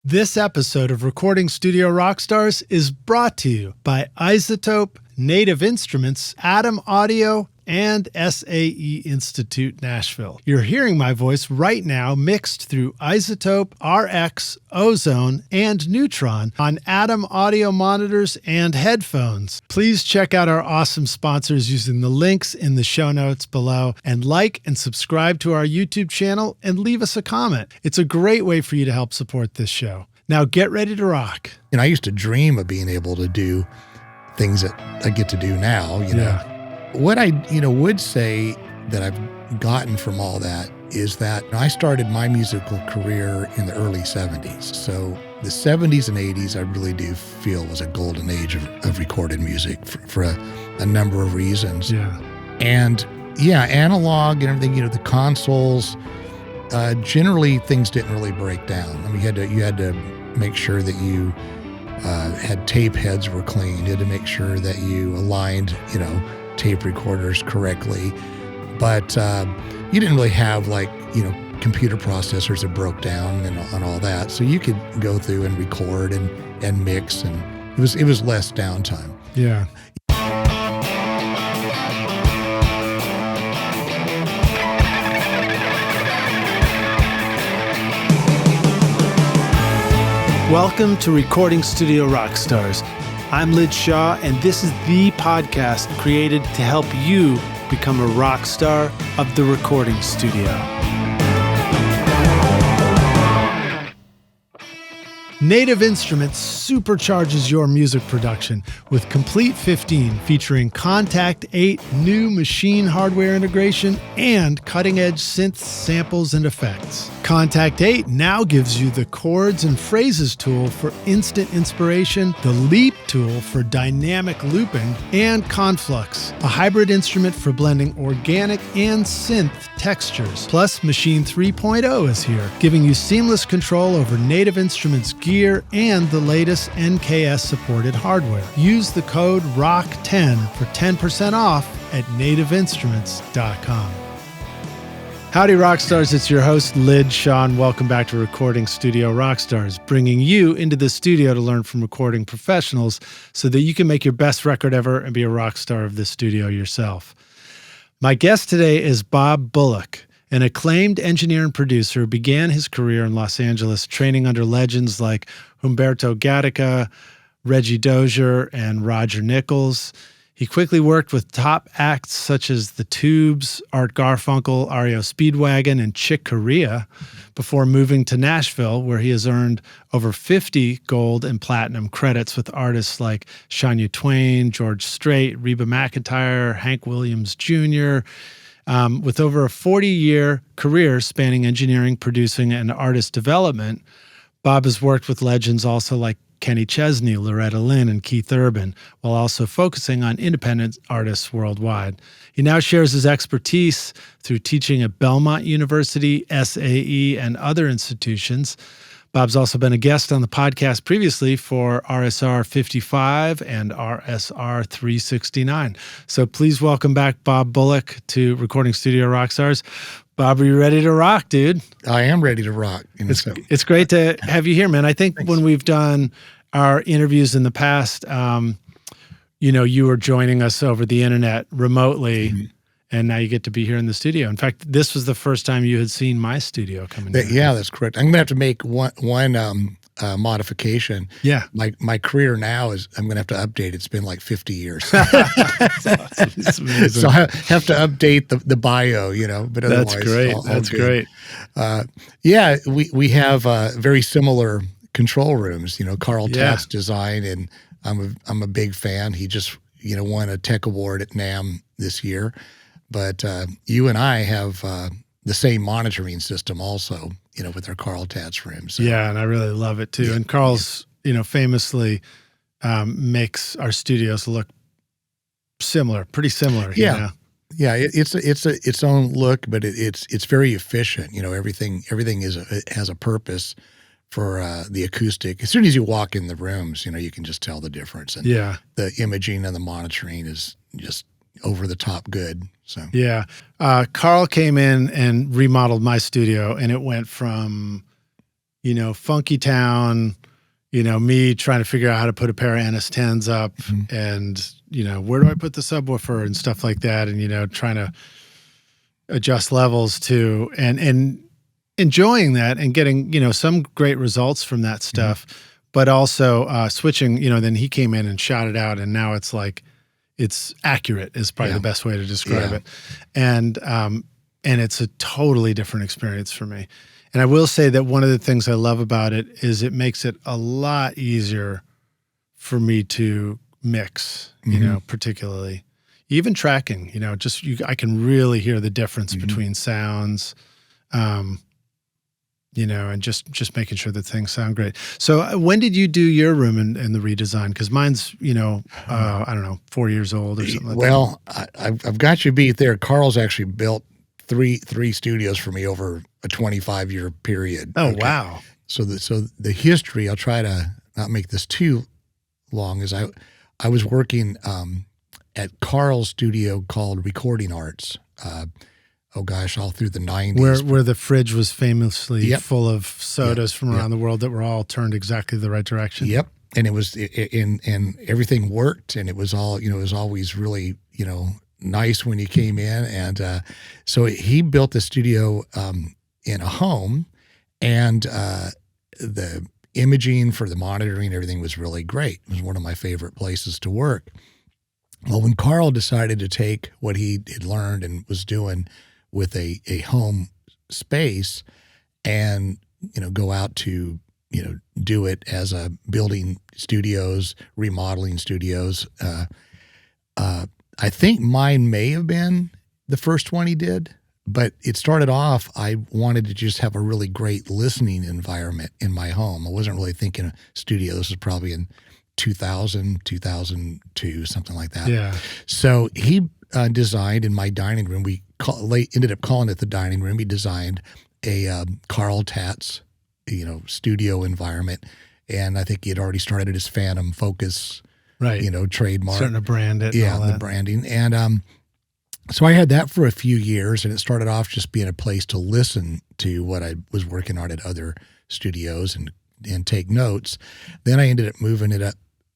This episode of Recording Studio Rockstars is brought to you by Isotope, Native Instruments, Atom Audio, and SAE Institute Nashville. You're hearing my voice right now mixed through Isotope, RX, Ozone, and Neutron on Atom Audio monitors and headphones. Please check out our awesome sponsors using the links in the show notes below, and like and subscribe to our YouTube channel and leave us a comment. It's a great way for you to help support this show. Now get ready to rock. I used to dream of being able to do things that I get to do now, know. What I, would say that I've gotten from all that is that I started my musical career in the early 70s. So the 70s and 80s, I really do feel was a golden age of recorded music for a number of reasons. Yeah. And analog and everything, the consoles, generally things didn't really break down. I mean, you had to make sure that you had tape heads were clean. You had to make sure that you aligned, tape recorders correctly, but you didn't really have computer processors that broke down and all that. So you could go through and record and mix, and it was less downtime. Yeah. Welcome to Recording Studio Rockstars. I'm Lid Shaw, and this is the podcast created to help you become a rock star of the recording studio. Native Instruments supercharges your music production with Complete 15 featuring Contact 8 new machine hardware integration and cutting-edge synths, samples, and effects. Contact 8 now gives you the chords and phrases tool for instant inspiration, the Leap tool for dynamic looping, and Conflux, a hybrid instrument for blending organic and synth textures. Plus, Machine 3.0 is here, giving you seamless control over Native Instruments gear and the latest NKS-supported hardware. Use the code ROCK10 for 10% off at nativeinstruments.com. Howdy, Rockstars. It's your host, Lid Shaw, and welcome back to Recording Studio Rockstars, bringing you into the studio to learn from recording professionals so that you can make your best record ever and be a rock star of the studio yourself. My guest today is Bob Bullock, an acclaimed engineer and producer who began his career in Los Angeles training under legends like Humberto Gatica, Reggie Dozier, and Roger Nichols. He quickly worked with top acts such as The Tubes, Art Garfunkel, REO Speedwagon, and Chick Corea before moving to Nashville, where he has earned over 50 gold and platinum credits with artists like Shania Twain, George Strait, Reba McEntire, Hank Williams Jr., with over a 40-year career spanning engineering, producing, and artist development. Bob has worked with legends also like Kenny Chesney, Loretta Lynn, and Keith Urban, while also focusing on independent artists worldwide. He now shares his expertise through teaching at Belmont University, SAE, and other institutions. Bob's also been a guest on the podcast previously for RSR510 and RSR369. So please welcome back Bob Bullock to Recording Studio Rockstars. Bob, are you ready to rock, dude? I am ready to rock. It's great to have you here, man. I think when we've done our interviews in the past, you were joining us over the internet remotely, and now you get to be here in the studio. In fact, this was the first time you had seen my studio coming in. Yeah, that's correct. I'm going to have to make one modification. Yeah. My career now is, I'm going to have to update. It's been like 50 years. That's awesome. It's amazing. So I have to update the bio, but otherwise. That's great. That's great. We have very similar control rooms, Carl Tatz design, and I'm a big fan. He just, won a tech award at NAMM this year. But you and I have the same monitoring system also, with our Carl Tatz rooms. So. Yeah, and I really love it too. Yeah. And Carl's, famously makes our studios look similar, pretty similar. Yeah. Yeah, it's its own look, but it's very efficient. Everything has a purpose for the acoustic. As soon as you walk in the rooms, you can just tell the difference. And the imaging and the monitoring is just over the top good. So Carl came in and remodeled my studio, and it went from Funky Town, me trying to figure out how to put a pair of NS10s up and, where do I put the subwoofer and stuff like that. And, trying to adjust levels to, and enjoying that and getting, some great results from that stuff, but also switching, then he came in and shot it out. And now it's like, it's accurate is probably the best way to describe it. And it's a totally different experience for me. And I will say that one of the things I love about it is it makes it a lot easier for me to mix, particularly even tracking, I can really hear the difference between sounds, and just making sure that things sound great. So when did you do your room in the redesign? Because mine's, I don't know, 4 years old or something like that. Well, I've got you beat there. Carl's actually built three studios for me over a 25-year period. Oh, okay. Wow. So the history, I'll try to not make this too long, is I was working at Carl's studio called Recording Arts. All through the 90s. Where the fridge was famously full of sodas from around the world that were all turned exactly the right direction. Yep. And it was and everything worked, and it was all, it was always really, nice when you came in. And so he built the studio in a home, and the imaging for the monitoring and everything was really great. It was one of my favorite places to work. Well, when Carl decided to take what he had learned and was doing with a home space and, go out to, do it as a building studios, remodeling studios, I think mine may have been the first one he did, but it started off, I wanted to just have a really great listening environment in my home. I wasn't really thinking of studio. This was probably in 2000, 2002, something like that. Yeah. So he designed in my dining room, ended up calling it the dining room. He designed a Carl Tatz, studio environment. And I think he had already started his Phantom Focus, trademark. Starting to brand it. Yeah, and all that. The branding. And so I had that for a few years, and it started off just being a place to listen to what I was working on at other studios and take notes. Then I ended up moving it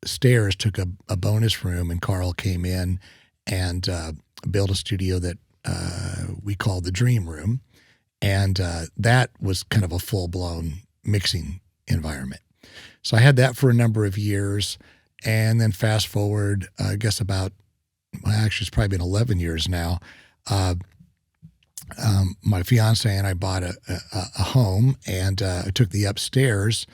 upstairs, took a bonus room, and Carl came in and built a studio that we called the Dream Room. And that was kind of a full-blown mixing environment. So I had that for a number of years. And then fast forward, I guess actually it's probably been 11 years now. My fiance and I bought a home, and I took the upstairs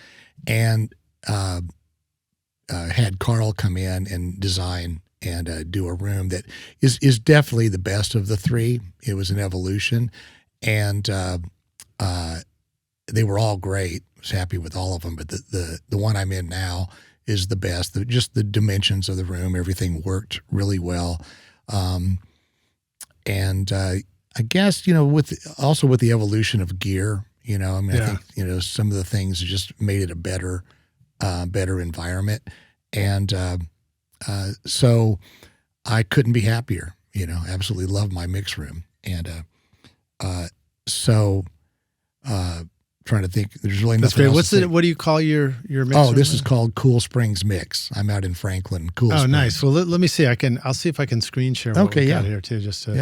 and had Carl come in and design and do a room that is definitely the best of the three. It was an evolution, and they were all great. I was happy with all of them, but the one I'm in now is the best. Just the dimensions of the room, everything worked really well. And I guess, with the evolution of gear, I think, some of the things just made it a better environment. And so I couldn't be happier, absolutely love my mix room. And trying to think, there's really nothing else. What do you call your mix? Oh, this is called Cool Springs Mix. I'm out in Franklin. Cool Springs. Nice. Well, let me see. I'll see if I can screen share what we got here too, just so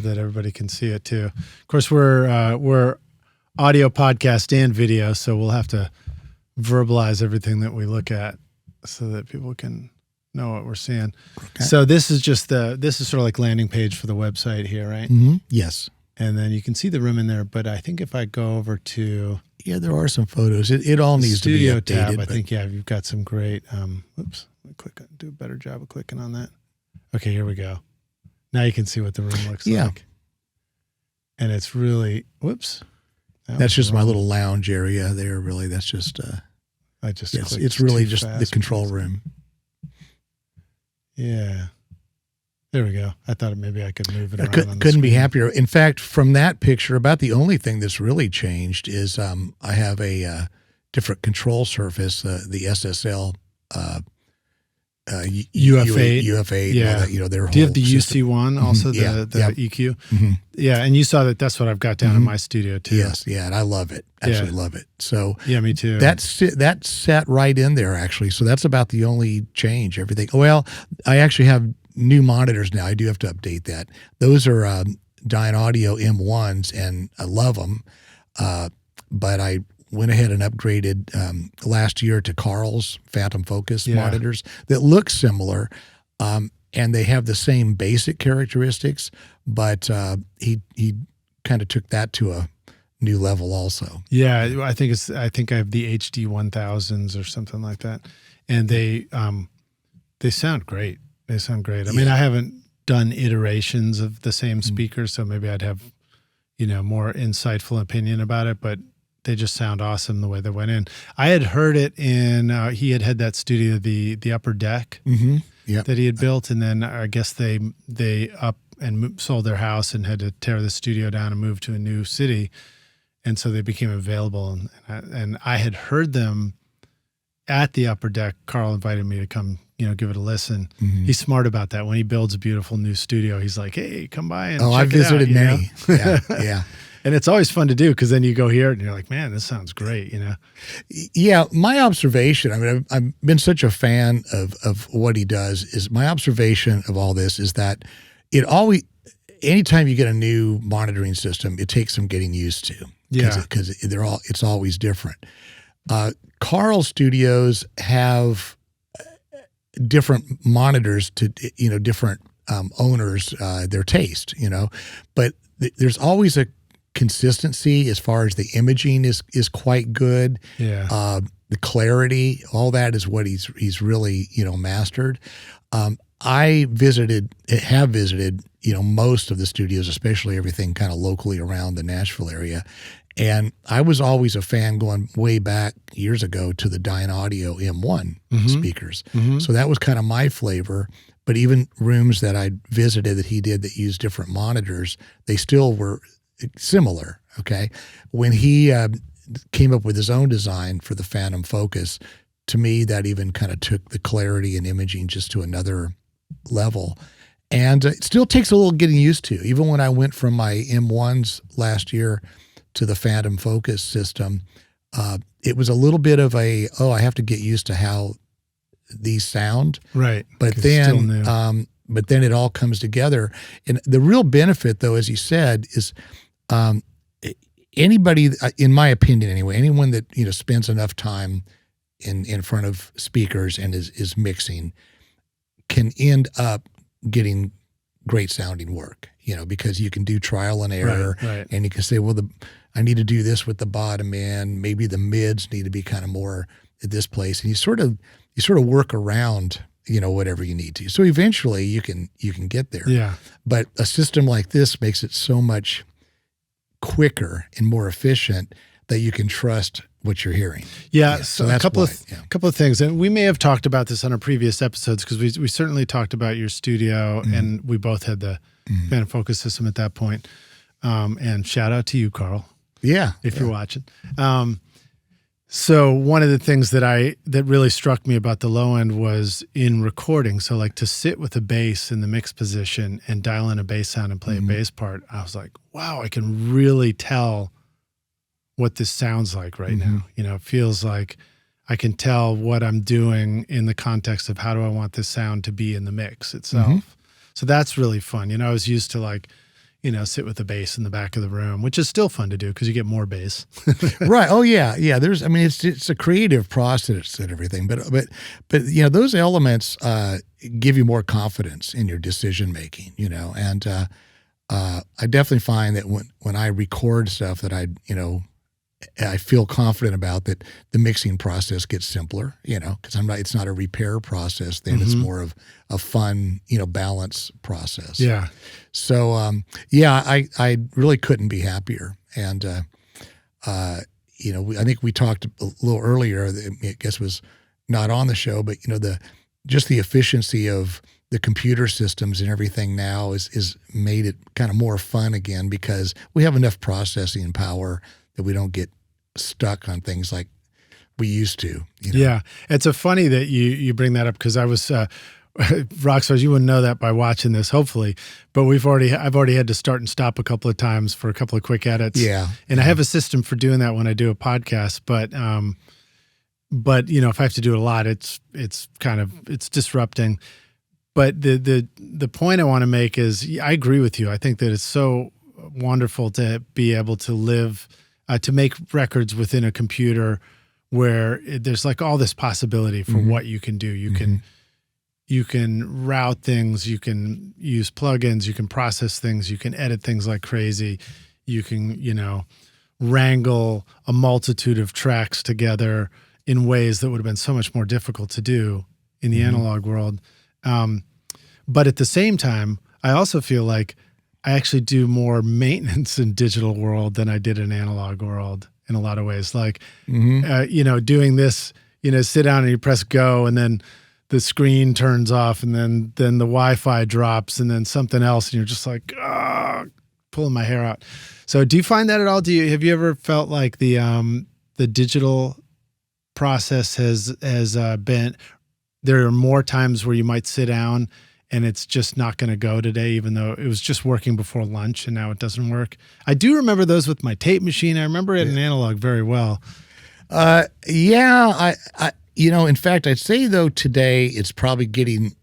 that everybody can see it too. Of course, we're audio podcast and video, so we'll have to verbalize everything that we look at so that people can know what we're seeing. Okay. So this is sort of like landing page for the website here, right? Mm-hmm. Yes. And then you can see the room in there, but I think if I go over to there are some photos. It all needs to be Studio updated. tab, I think you've got some great. Oops, let me do a better job of clicking on that. Okay, here we go. Now you can see what the room looks like, and it's really That's just my little lounge area there. Really, that's just. It's really just the control room. Yeah. There we go. I thought maybe I could move it around. Couldn't be happier. In fact, from that picture, about the only thing that's really changed is I have a different control surface, the SSL UF8, UF8, yeah. all that, their Do you have whole the system. UC1 also, the EQ? Yeah, and you saw that's what I've got down in my studio too. Yes, yeah, and I love it. Absolutely love it. So yeah, me too. That's sat right in there actually. So that's about the only change. Everything. Well, I actually have new monitors now. I do have to update that. Those are Dyne Audio M1s, and I love them. But I went ahead and upgraded last year to Carl's Phantom Focus monitors that look similar, and they have the same basic characteristics, but he kind of took that to a new level also. Yeah, I think I have the HD 1000s or something like that, and they sound great. They sound great. I mean, I haven't done iterations of the same speakers, so maybe I'd have more insightful opinion about it, but they just sound awesome the way they went in. I had heard it in, he had that studio, the Upper Deck that he had built. And then I guess they up and sold their house and had to tear the studio down and move to a new city. And so they became available. And I had heard them at the Upper Deck. Carl invited me to come, give it a listen. He's smart about that. When he builds a beautiful new studio, he's like, hey, come by and check I visited it out, many. Yeah. And it's always fun to do because then you go here and you're like, man, this sounds great, Yeah, my observation, I mean, I've been such a fan of what he does, is my observation of all this is that it always, anytime you get a new monitoring system, it takes some getting used to. Yeah. Because it's always different. Carl Studios have different monitors to, different owners, their taste, but there's always a consistency as far as the imaging is quite good. Yeah. The clarity, all that is what he's really, mastered. I have visited, most of the studios, especially everything kind of locally around the Nashville area. And I was always a fan going way back years ago to the Dyne Audio M1 speakers. So that was kind of my flavor. But even rooms that I visited that he did that used different monitors, they still were similar. Okay. When he came up with his own design for the Phantom Focus, to me, that even kind of took the clarity and imaging just to another level. And it still takes a little getting used to. Even when I went from my M1s last year to the Phantom Focus system, it was a little bit of I have to get used to how these sound. Right. But then it all comes together. And the real benefit, though, as you said, is anybody, in my opinion anyway, anyone that spends enough time in front of speakers and is mixing can end up getting great sounding work, because you can do trial and error, right. And you can say, well, I need to do this with the bottom end. Maybe the mids need to be kind of more at this place, and you sort of work around, whatever you need to. So eventually you can get there. Yeah. But a system like this makes it so much quicker and more efficient that you can trust what you're hearing. Yeah. So that's a couple of things, and we may have talked about this on our previous episodes because we certainly talked about your studio, and we both had the Phantom Focus system at that point. And shout out to you, Carl. Yeah. If you're watching. So one of the things that really struck me about the low end was in recording. So like to sit with a bass in the mix position and dial in a bass sound and play a bass part, I was like, wow, I can really tell what this sounds like right now. It feels like I can tell what I'm doing in the context of how do I want this sound to be in the mix itself. So that's really fun. I was used to sit with the bass in the back of the room, which is still fun to do because you get more bass. Right. Oh yeah. Yeah. It's a creative process and everything, but those elements give you more confidence in your decision making, and I definitely find that when I record stuff that I feel confident about, that the mixing process gets simpler, because it's not a repair process then, it's more of a fun, balance process. Yeah. So, I really couldn't be happier. And, I think we talked a little earlier, I guess was not on the show, but, just the efficiency of the computer systems and everything now is made it kind of more fun again, because we have enough processing power that we don't get stuck on things like we used to. Yeah, it's a funny that you bring that up, because I was Rockstars, you wouldn't know that by watching this, hopefully, but I've already had to start and stop a couple of times for a couple of quick edits. Yeah, and I have a system for doing that when I do a podcast, but if I have to do it a lot, it's disrupting. But the point I want to make is, I agree with you. I think that it's so wonderful to be able to live, to make records within a computer where there's like all this possibility for what you can do. You can route things, you can use plugins, you can process things, you can edit things like crazy. You can, wrangle a multitude of tracks together in ways that would have been so much more difficult to do in the analog world. But at the same time, I also feel like I actually do more maintenance in digital world than I did in analog world in a lot of ways. Like, doing this, sit down and you press go, and then the screen turns off, and then the Wi-Fi drops, and then something else, and you're just like, pulling my hair out. So do you find that at all? Have you ever felt like the digital process has been, there are more times where you might sit down and it's just not going to go today, even though it was just working before lunch and now it doesn't work? I do remember those with my tape machine. I remember it in analog very well. In fact, I'd say though today it's probably getting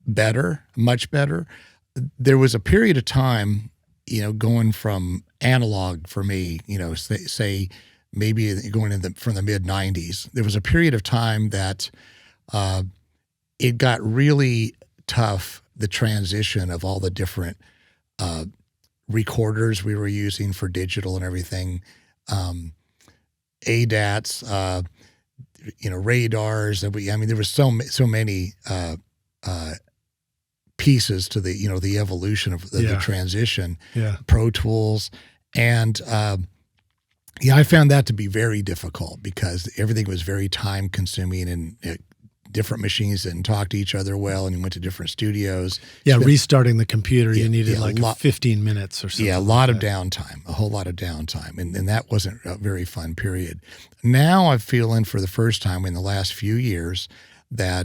better, much better. There was a period of time, going from analog for me, say maybe going from the mid 90s, there was a period of time that it got really tough, the transition of all the different recorders we were using for digital and everything, ADATs, radars that there was so many pieces to the evolution of the transition, Pro Tools. And I found that to be very difficult because everything was very time consuming, and different machines didn't talk to each other well, and you went to different studios. Yeah, restarting the computer, you needed 15 minutes or something. Yeah, a whole lot of downtime, and that wasn't a very fun period. Now I'm feeling for the first time in the last few years that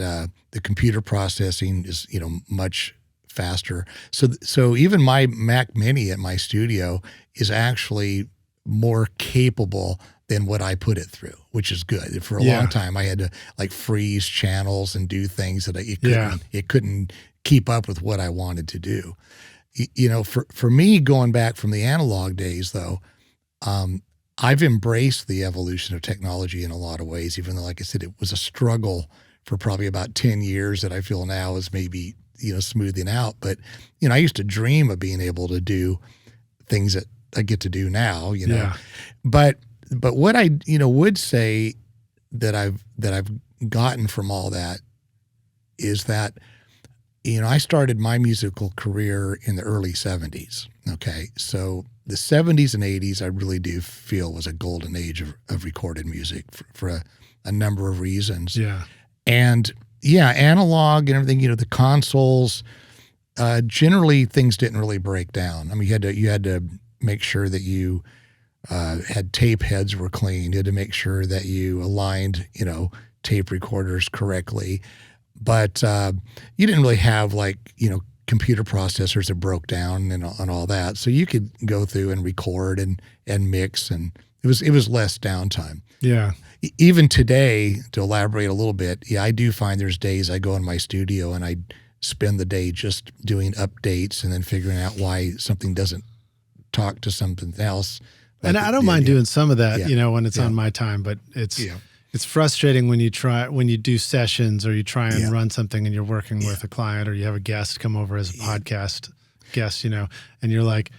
the computer processing is much faster. So even my Mac Mini at my studio is actually more capable than what I put it through, which is good. For a long time, I had to freeze channels and do things that it couldn't keep up with what I wanted to do. For me, going back from the analog days, though, I've embraced the evolution of technology in a lot of ways, even though, like I said, it was a struggle for probably about 10 years that I feel now is maybe, smoothing out. But, I used to dream of being able to do things that I get to do now, But what I, would say that I've gotten from all that is that, I started my musical career in the early 70s. Okay. So the 70s and 80s, I really do feel was a golden age of recorded music for a number of reasons. Yeah. And analog and everything, the consoles, generally things didn't really break down. You had to make sure that you had tape heads were clean. You had to make sure that you aligned, tape recorders correctly. But you didn't really have computer processors that broke down and all that. So you could go through and record and mix, and it was less downtime. Yeah. Even today, to elaborate a little bit, I do find there's days I go in my studio and I spend the day just doing updates and then figuring out why something doesn't talk to something else. And I don't mind doing some of that, when it's on my time, but it's frustrating when you do sessions or you try and run something and you're working with a client or you have a guest come over as a podcast guest, and you're like,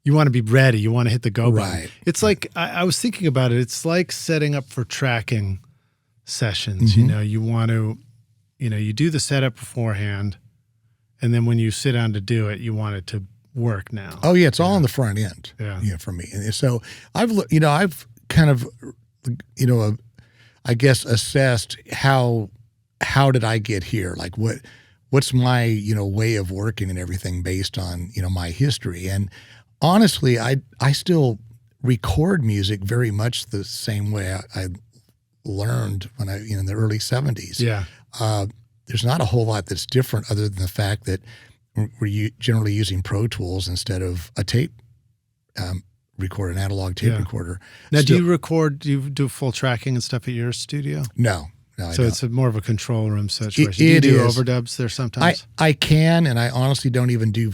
you want to be ready. You want to hit the go button. Right. It's like, I was thinking about it. It's like setting up for tracking sessions. Mm-hmm. You want to, you do the setup beforehand, and then when you sit down to do it, you want it to work now. Oh yeah, it's all on the front end. Yeah, for me. And so I've kind of, I guess assessed how did I get here? Like what's my way of working and everything based on my history. And honestly, I still record music very much the same way I learned when in the early 70s. Yeah. There's not a whole lot that's different other than the fact that we're generally using Pro Tools instead of a tape recorder, an analog tape recorder. Now, do you do full tracking and stuff at your studio? No, I so don't. it's more of a control room situation. It do you do is. overdubs there sometimes? I can, and I honestly don't even do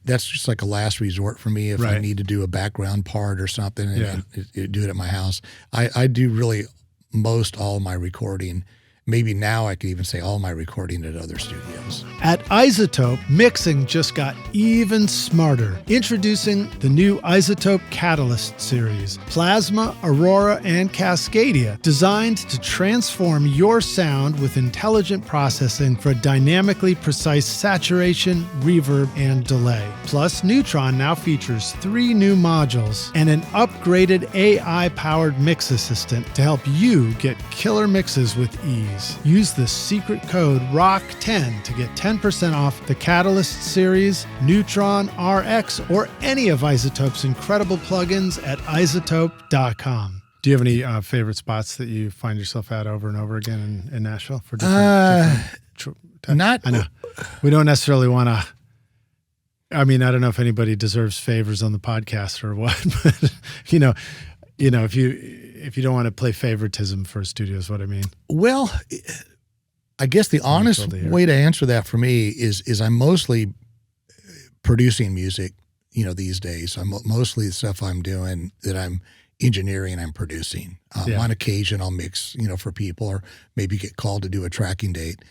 that's just like a last resort for me if I need to do a background part or something and do it at my house. I do really most all my recording. Maybe now I could even say all my recording at other studios. At iZotope, mixing just got even smarter. Introducing the new iZotope Catalyst series, Plasma, Aurora, and Cascadia, designed to transform your sound with intelligent processing for dynamically precise saturation, reverb, and delay. Plus, Neutron now features 3 new modules and an upgraded AI-powered mix assistant to help you get killer mixes with ease. Use the secret code ROCK10 to get 10% off the Catalyst series, Neutron, RX, or any of iZotope's incredible plugins at iZotope.com. Do you have any favorite spots that you find yourself at over and over again in Nashville for different not. I know we don't necessarily want to. I mean, I don't know if anybody deserves favors on the podcast or what, but if you don't want to play favoritism for a studio is what I mean. Well, I guess the honest way to answer that for me is I'm mostly producing music, these days. Mostly the stuff I'm doing that I'm engineering, I'm producing. On occasion I'll mix, for people or maybe get called to do a tracking date.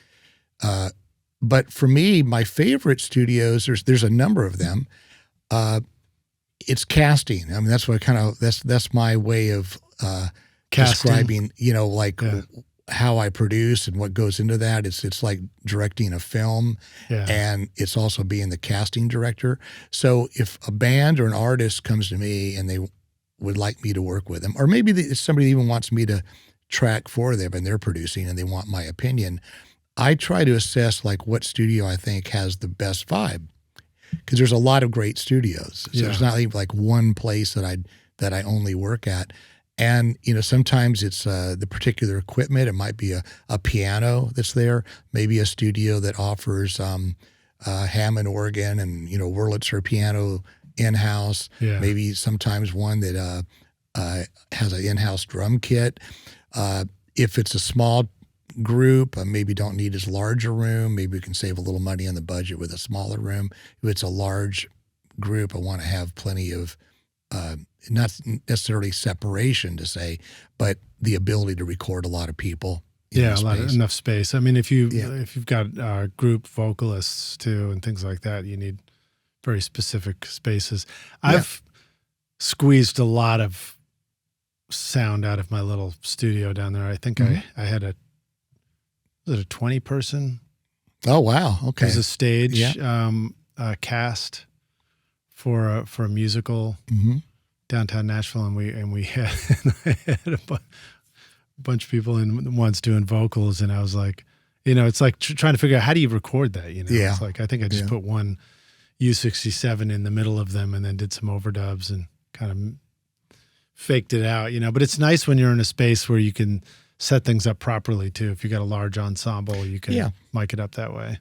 But for me, my favorite studios, there's a number of them. It's casting. I mean, that's what that's my way of describing, how I produce and what goes into that. It's like directing a film, and it's also being the casting director. So if a band or an artist comes to me and they would like me to work with them, or maybe somebody even wants me to track for them and they're producing and they want my opinion, I try to assess what studio I think has the best vibe. Because there's a lot of great studios. So there's not even one place that I only work at. And, sometimes it's the particular equipment. It might be a piano that's there, maybe a studio that offers Hammond organ and, Wurlitzer piano in-house, maybe sometimes one that has an in-house drum kit. If it's a small group, maybe don't need as large a room. Maybe we can save a little money on the budget with a smaller room. If it's a large group, I want to have plenty of, not necessarily separation to say, but the ability to record a lot of people. Enough space. I mean, if you've got group vocalists too and things like that, you need very specific spaces. I've squeezed a lot of sound out of my little studio down there. I think I had a 20-person? Oh, wow. Okay. There's a stage cast for a musical downtown Nashville, and we had, a bunch of people in once doing vocals, and I was like, it's like trying to figure out how do you record that. It's like I think I just put one U67 in the middle of them, and then did some overdubs and kind of faked it out. But it's nice when you're in a space where you can set things up properly too. If you got a large ensemble, you can mic it up that way.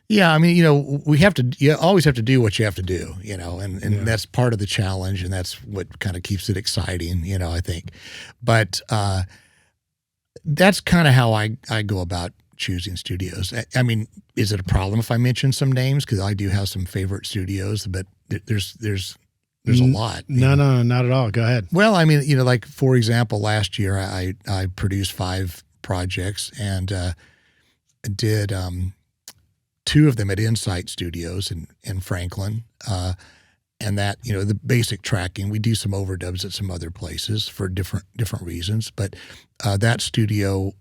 Yeah, I mean, you always have to do what you have to do, and that's part of the challenge, and that's what kind of keeps it exciting, I think. But that's kind of how I go about choosing studios. I mean, is it a problem if I mention some names? Because I do have some favorite studios, but there's a lot. No, not at all. Go ahead. Well, I mean, like for example, last year I produced 5 projects and did 2 of them at Insight Studios in Franklin. And that, the basic tracking, we do some overdubs at some other places for different reasons. But that studio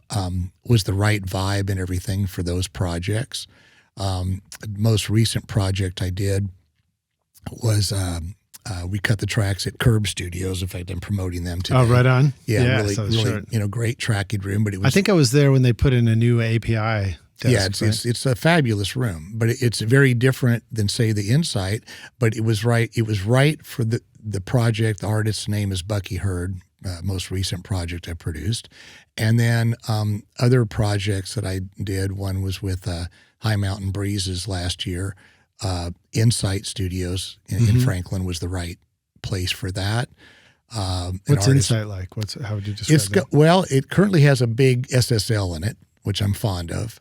was the right vibe and everything for those projects. Most recent project I did was we cut the tracks at Curb Studios. In fact, I'm promoting them today. Oh, right on. Yeah, really, great tracking room. But it was, I think I was there when they put in a new API desk, it's a fabulous room, but it's very different than say the Insight. But it was right. It was right for the project. The artist's name is Bucky Hurd, most recent project I produced. And then other projects that I did, one was with High Mountain Breezes last year. Insight Studios in Franklin was the right place for that. What's Insight like? How would you describe it? Well, it currently has a big SSL in it, which I'm fond of,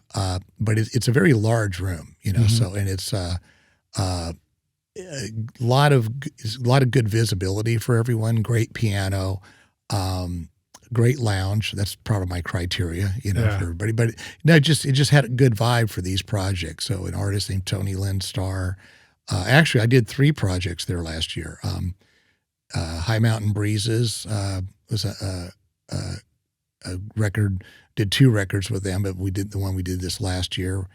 but it's a very large room, so, and it's a lot of good visibility for everyone, great piano, great lounge. That's part of my criteria, for everybody. But no, it just had a good vibe for these projects. So an artist named Tony Lynn Starr. Actually, I did 3 projects there last year. High Mountain Breezes was a record. Did 2 records with them, but we did this last year.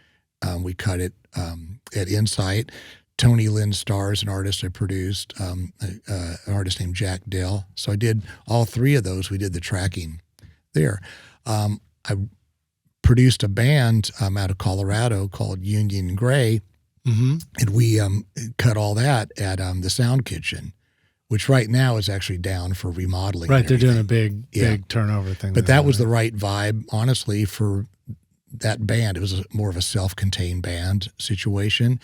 We cut it at Insight. Tony Lynn Starr is an artist I produced, an artist named Jack Dell. So I did all 3 of those. We did the tracking there. I produced a band out of Colorado called Union Gray, and we cut all that at the Sound Kitchen, which right now is actually down for remodeling. Right, they're doing a big turnover thing. But that was the right vibe, honestly, for that band. It was more of a self-contained band situation.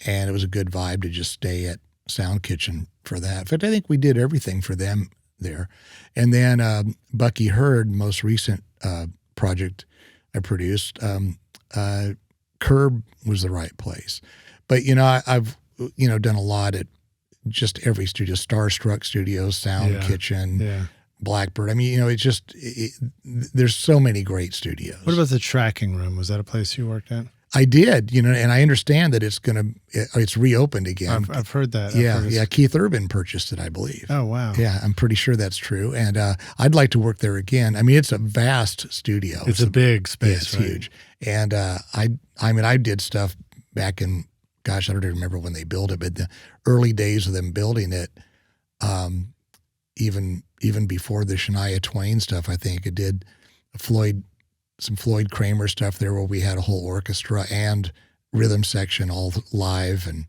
And it was a good vibe to just stay at Sound Kitchen for that. In fact, I think we did everything for them there. And then Bucky Hurd, most recent project I produced, Curb was the right place. But, I've, done a lot at just every studio, Starstruck Studios, Sound Kitchen, Blackbird. I mean, there's so many great studios. What about the Tracking Room? Was that a place you worked at? I did, and I understand that it's reopened again. I've heard that. Yeah. Keith Urban purchased it, I believe. Oh, wow. Yeah, I'm pretty sure that's true. And I'd like to work there again. I mean, it's a vast studio. It's a big space. Yeah, it's huge. And I did stuff back in, gosh, I don't even remember when they built it, but the early days of them building it, even before the Shania Twain stuff, I think it did some Floyd Kramer stuff there where we had a whole orchestra and rhythm section all live, and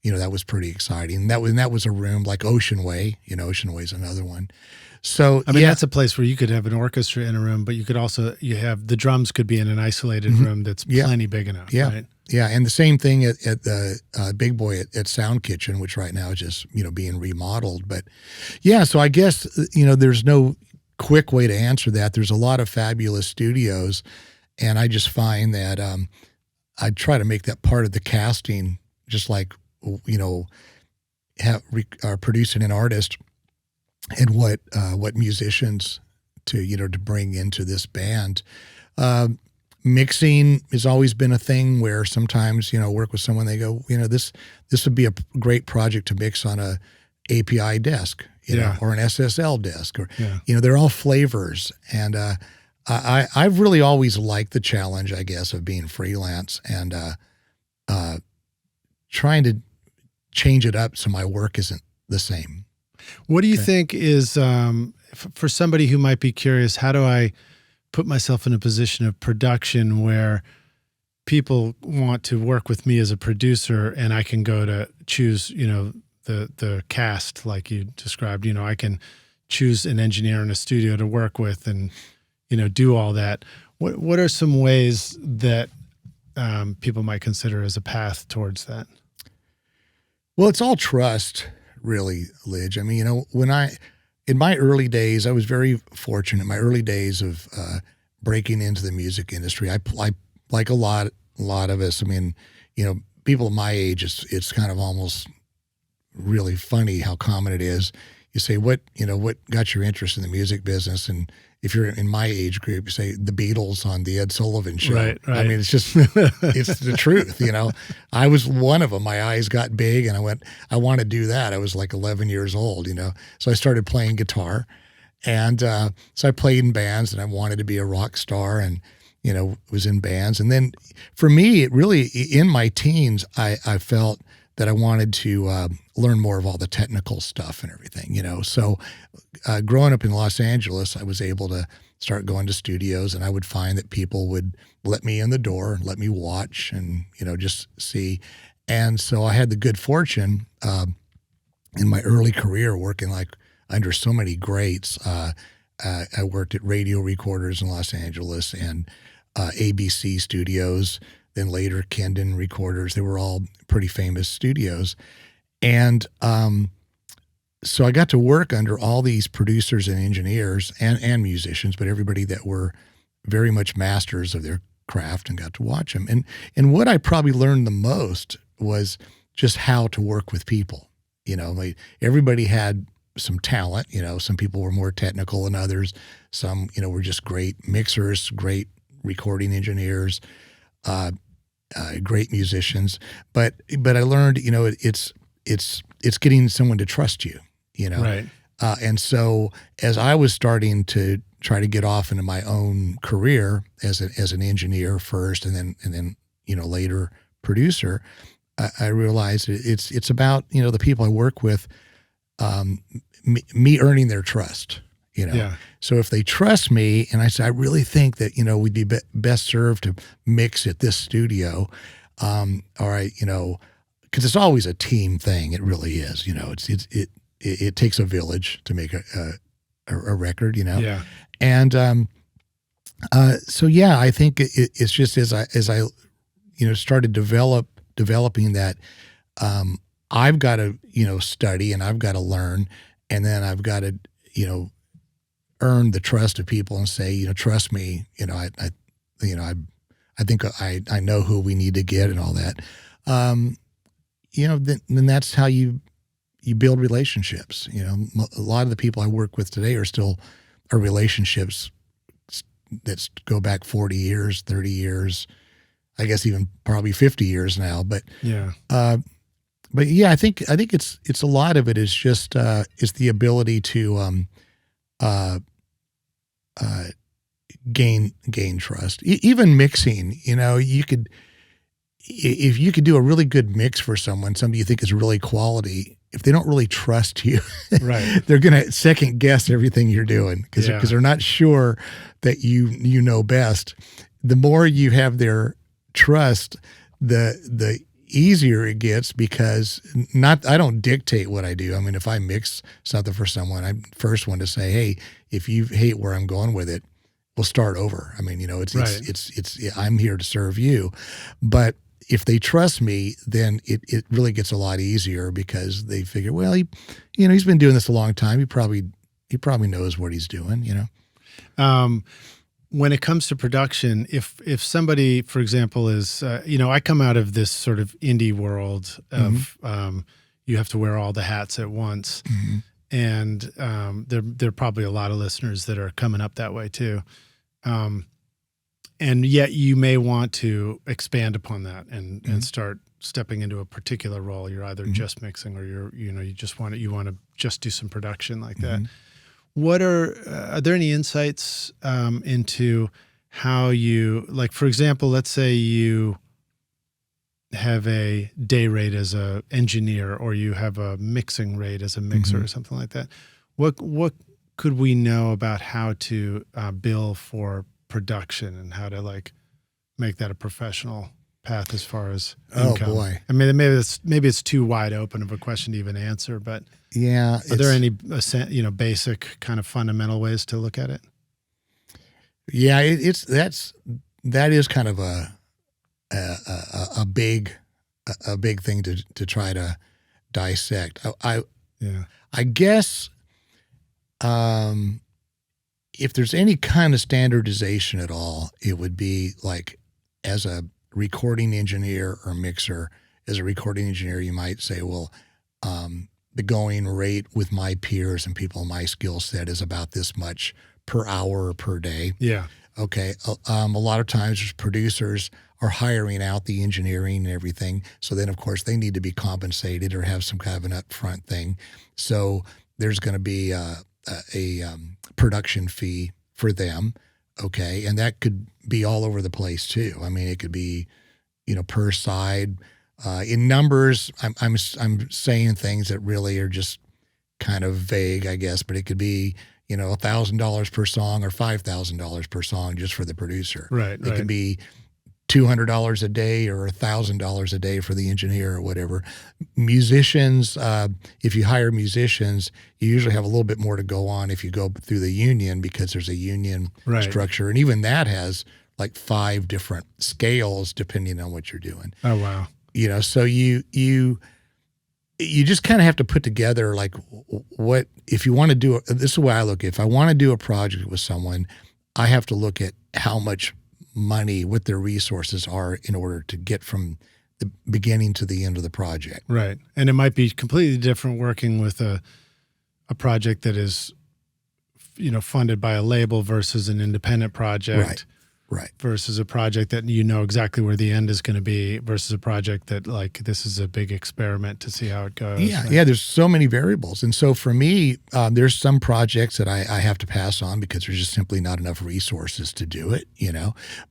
that was pretty exciting. And that was a room like Ocean Way. Ocean Way is another one. So I mean, that's a place where you could have an orchestra in a room, but you could also have the drums could be in an isolated room that's plenty big enough. Yeah, right? Yeah, and the same thing at the Big Boy at Sound Kitchen, which right now is just being remodeled. But yeah, so I guess there's no quick way to answer that. There's a lot of fabulous studios, and I just find that I try to make that part of the casting, just like producing an artist and what musicians to bring into this band. Mixing has always been a thing where sometimes work with someone, they go this would be a great project to mix on a API desk, or an SSL desk, or they're all flavors. And I've really always liked the challenge, I guess, of being freelance and trying to change it up so my work isn't the same. What do you think is for somebody who might be curious? How do I put myself in a position of production where people want to work with me as a producer, and I can go to choose, the cast like you described? I can choose an engineer in a studio to work with and, do all that. What are some ways that people might consider as a path towards that? Well, it's all trust, really, Lidge. I mean, in my early days, I was very fortunate. In my early days of breaking into the music industry, I like a lot of us. I mean, people my age, it's kind of almost really funny how common it is. You say, what got your interest in the music business? And if you're in my age group, you say the Beatles on the Ed Sullivan Show. Right. I mean, it's just, it's the truth, I was one of them. My eyes got big and I want to do that. I was like 11 years old, So I started playing guitar. And so I played in bands, and I wanted to be a rock star, and, was in bands. And then for me, it really, in my teens, I felt that I wanted to learn more of all the technical stuff and everything, So growing up in Los Angeles, I was able to start going to studios, and I would find that people would let me in the door and let me watch and, just see. And so I had the good fortune in my early career working like under so many greats. I worked at radio recorders in Los Angeles and ABC studios, then later Kendon recorders. They were all pretty famous studios. And so I got to work under all these producers and engineers and musicians, but everybody that were very much masters of their craft, and got to watch them. And what I probably learned the most was just how to work with people. Like everybody had some talent. Some people were more technical than others. Some, were just great mixers, great recording engineers, great musicians. But I learned, it's getting someone to trust you, Right. And so as I was starting to try to get off into my own career as an engineer first, and then later producer, I realized it's about the people I work with, me earning their trust. Yeah. So if they trust me, and I say I really think that we'd be best served to mix at this studio, all right, because it's always a team thing. It really is. It takes a village to make a record. Yeah. And so yeah, I think it's just as I started developing that, I've got to study, and I've got to learn, and then I've got to earn the trust of people and say trust me, I think I know who we need to get and all that. Then that's how you build relationships. A lot of the people I work with today are relationships that go back 40 years, 30 years, I guess even probably 50 years now. But yeah. But yeah, I think it's a lot of it is just is the ability to gain trust. Even mixing, you could, if you could do a really good mix for somebody you think is really quality, if they don't really trust you, right, they're going to second guess everything you're doing because they're not sure that you know best. The more you have their trust, the easier it gets, because I don't dictate what I do. I mean, if I mix something for someone, I'm the first one to say, hey, if you hate where I'm going with it, we'll start over. I mean, it's I'm here to serve you. But if they trust me, then it really gets a lot easier, because they figure, well, he's been doing this a long time. He probably knows what he's doing, When it comes to production, if somebody, for example, is, I come out of this sort of indie world of you have to wear all the hats at once. Mm-hmm. And there are probably a lot of listeners that are coming up that way too. And yet you may want to expand upon that and start stepping into a particular role. You're either just mixing, or you want to just do some production like that. What are there any insights into how you, like, for example, let's say you have a day rate as a engineer, or you have a mixing rate as a mixer or something like that. What could we know about how to bill for production, and how to make that a professional path as far as income? Oh boy. I mean, maybe it's too wide open of a question to even answer, but yeah, are there any basic kind of fundamental ways to look at it? Yeah, that is kind of a big thing to try to dissect. I guess if there's any kind of standardization at all, it would be like, as a recording engineer or mixer, as a recording engineer, you might say, well, the going rate with my peers and people in my skill set is about this much per hour or per day. Yeah. Okay. A lot of times producers are hiring out the engineering and everything. So then, of course, they need to be compensated or have some kind of an upfront thing. So there's going to be a production fee for them. Okay. And that could be all over the place too. I mean, it could be, per side. In numbers, I'm saying things that really are just kind of vague, I guess, but it could be, $1,000 per song or $5,000 per song just for the producer. Right. It could be $200 a day or $1,000 a day for the engineer or whatever. Musicians, if you hire musicians, you usually have a little bit more to go on if you go through the union, because there's a union structure. And even that has like 5 different scales depending on what you're doing. Oh, wow. So you just kind of have to put together like what, if you want to do, this is the way I look at it. If I want to do a project with someone, I have to look at how much money, what their resources are in order to get from the beginning to the end of the project. Right. And it might be completely different working with a project that is, funded by a label versus an independent project. Right. Versus a project that exactly where the end is going to be versus a project that like this is a big experiment to see how it goes. Yeah, right? Yeah. There's so many variables. And so for me, there's some projects that I have to pass on because there's just simply not enough resources to do it,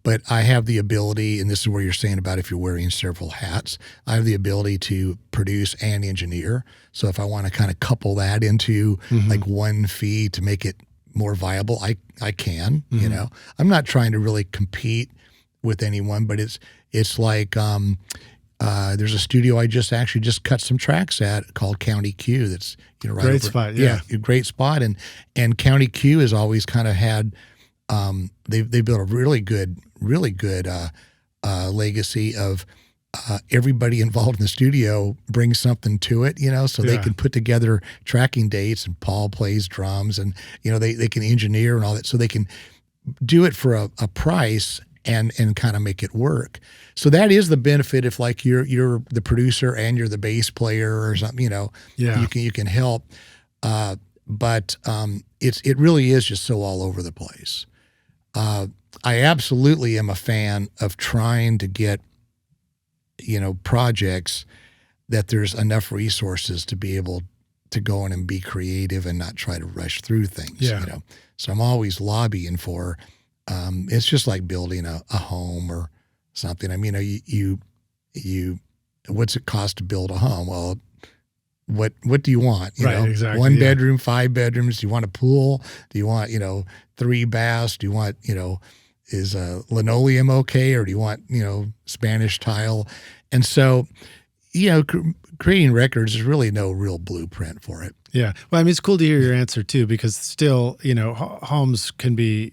But I have the ability, and this is where you're saying about if you're wearing several hats, I have the ability to produce and engineer. So if I want to kind of couple that into like one fee to make it more viable, I can, I'm not trying to really compete with anyone, but it's like there's a studio I just cut some tracks at called County Q. That's right great over, spot, yeah, great spot, and County Q has always kind of had they built a really good legacy of everybody involved in the studio brings something to it, so they can put together tracking dates, and Paul plays drums, and they can engineer and all that, so they can do it for a price and kind of make it work. So that is the benefit if like you're the producer and you're the bass player or something, you can help. But it really is just so all over the place. I absolutely am a fan of trying to get projects that there's enough resources to be able to go in and be creative and not try to rush through things. So I'm always lobbying for, it's just like building a home or something. I mean, you what's it cost to build a home? Well, what do you want? Exactly. 1 bedroom, 5 bedrooms. Do you want a pool? Do you want, 3 baths? Do you want, is linoleum okay? Or do you want, Spanish tile? And so, creating records, there's really no real blueprint for it. Yeah. Well, I mean, it's cool to hear your answer too, because still, homes can be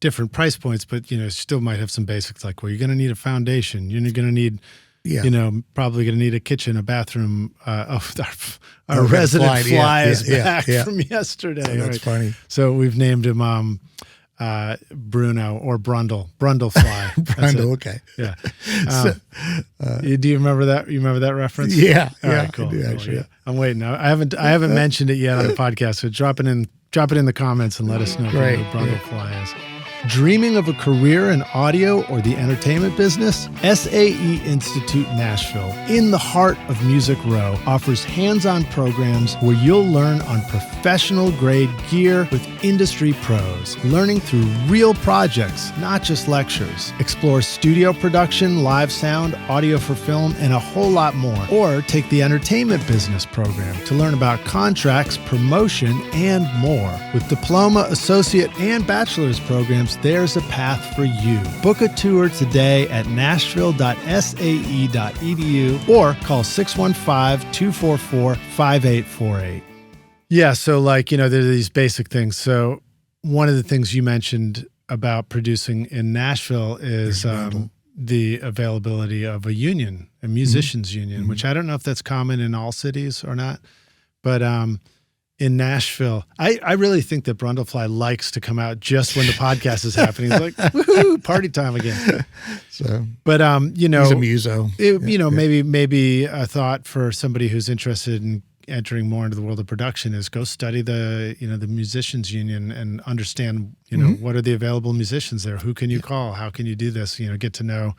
different price points, but, still might have some basics like, well, you're going to need a foundation. You're going to need, probably going to need a kitchen, a bathroom. Our resident fly is back from yesterday. Oh, that's funny. So we've named him Bruno or Brundle fly. Brundle, okay. Yeah. Do you remember that? You remember that reference? Yeah. All right, cool. Yeah. I'm waiting. I haven't mentioned it yet on the podcast. So drop it in the comments and let us know who Brundle fly is. Dreaming of a career in audio or the entertainment business? SAE Institute Nashville, in the heart of Music Row, offers hands-on programs where you'll learn on professional-grade gear with industry pros, learning through real projects, not just lectures. Explore studio production, live sound, audio for film, and a whole lot more. Or take the entertainment business program to learn about contracts, promotion, and more. With diploma, associate, and bachelor's programs, there's a path for you. Book a tour today at nashville.sae.edu or call 615-244-5848. Yeah, so there are these basic things. So one of the things you mentioned about producing in Nashville is the availability of a union, a musicians union, which I don't know if that's common in all cities or not, but in Nashville, I really think that Brundlefly likes to come out just when the podcast is happening. He's like, woohoo, party time again. So, but he's a muso. Maybe a thought for somebody who's interested in entering more into the world of production is go study the musicians union and understand, what are the available musicians there? Who can you call? How can you do this? Get to know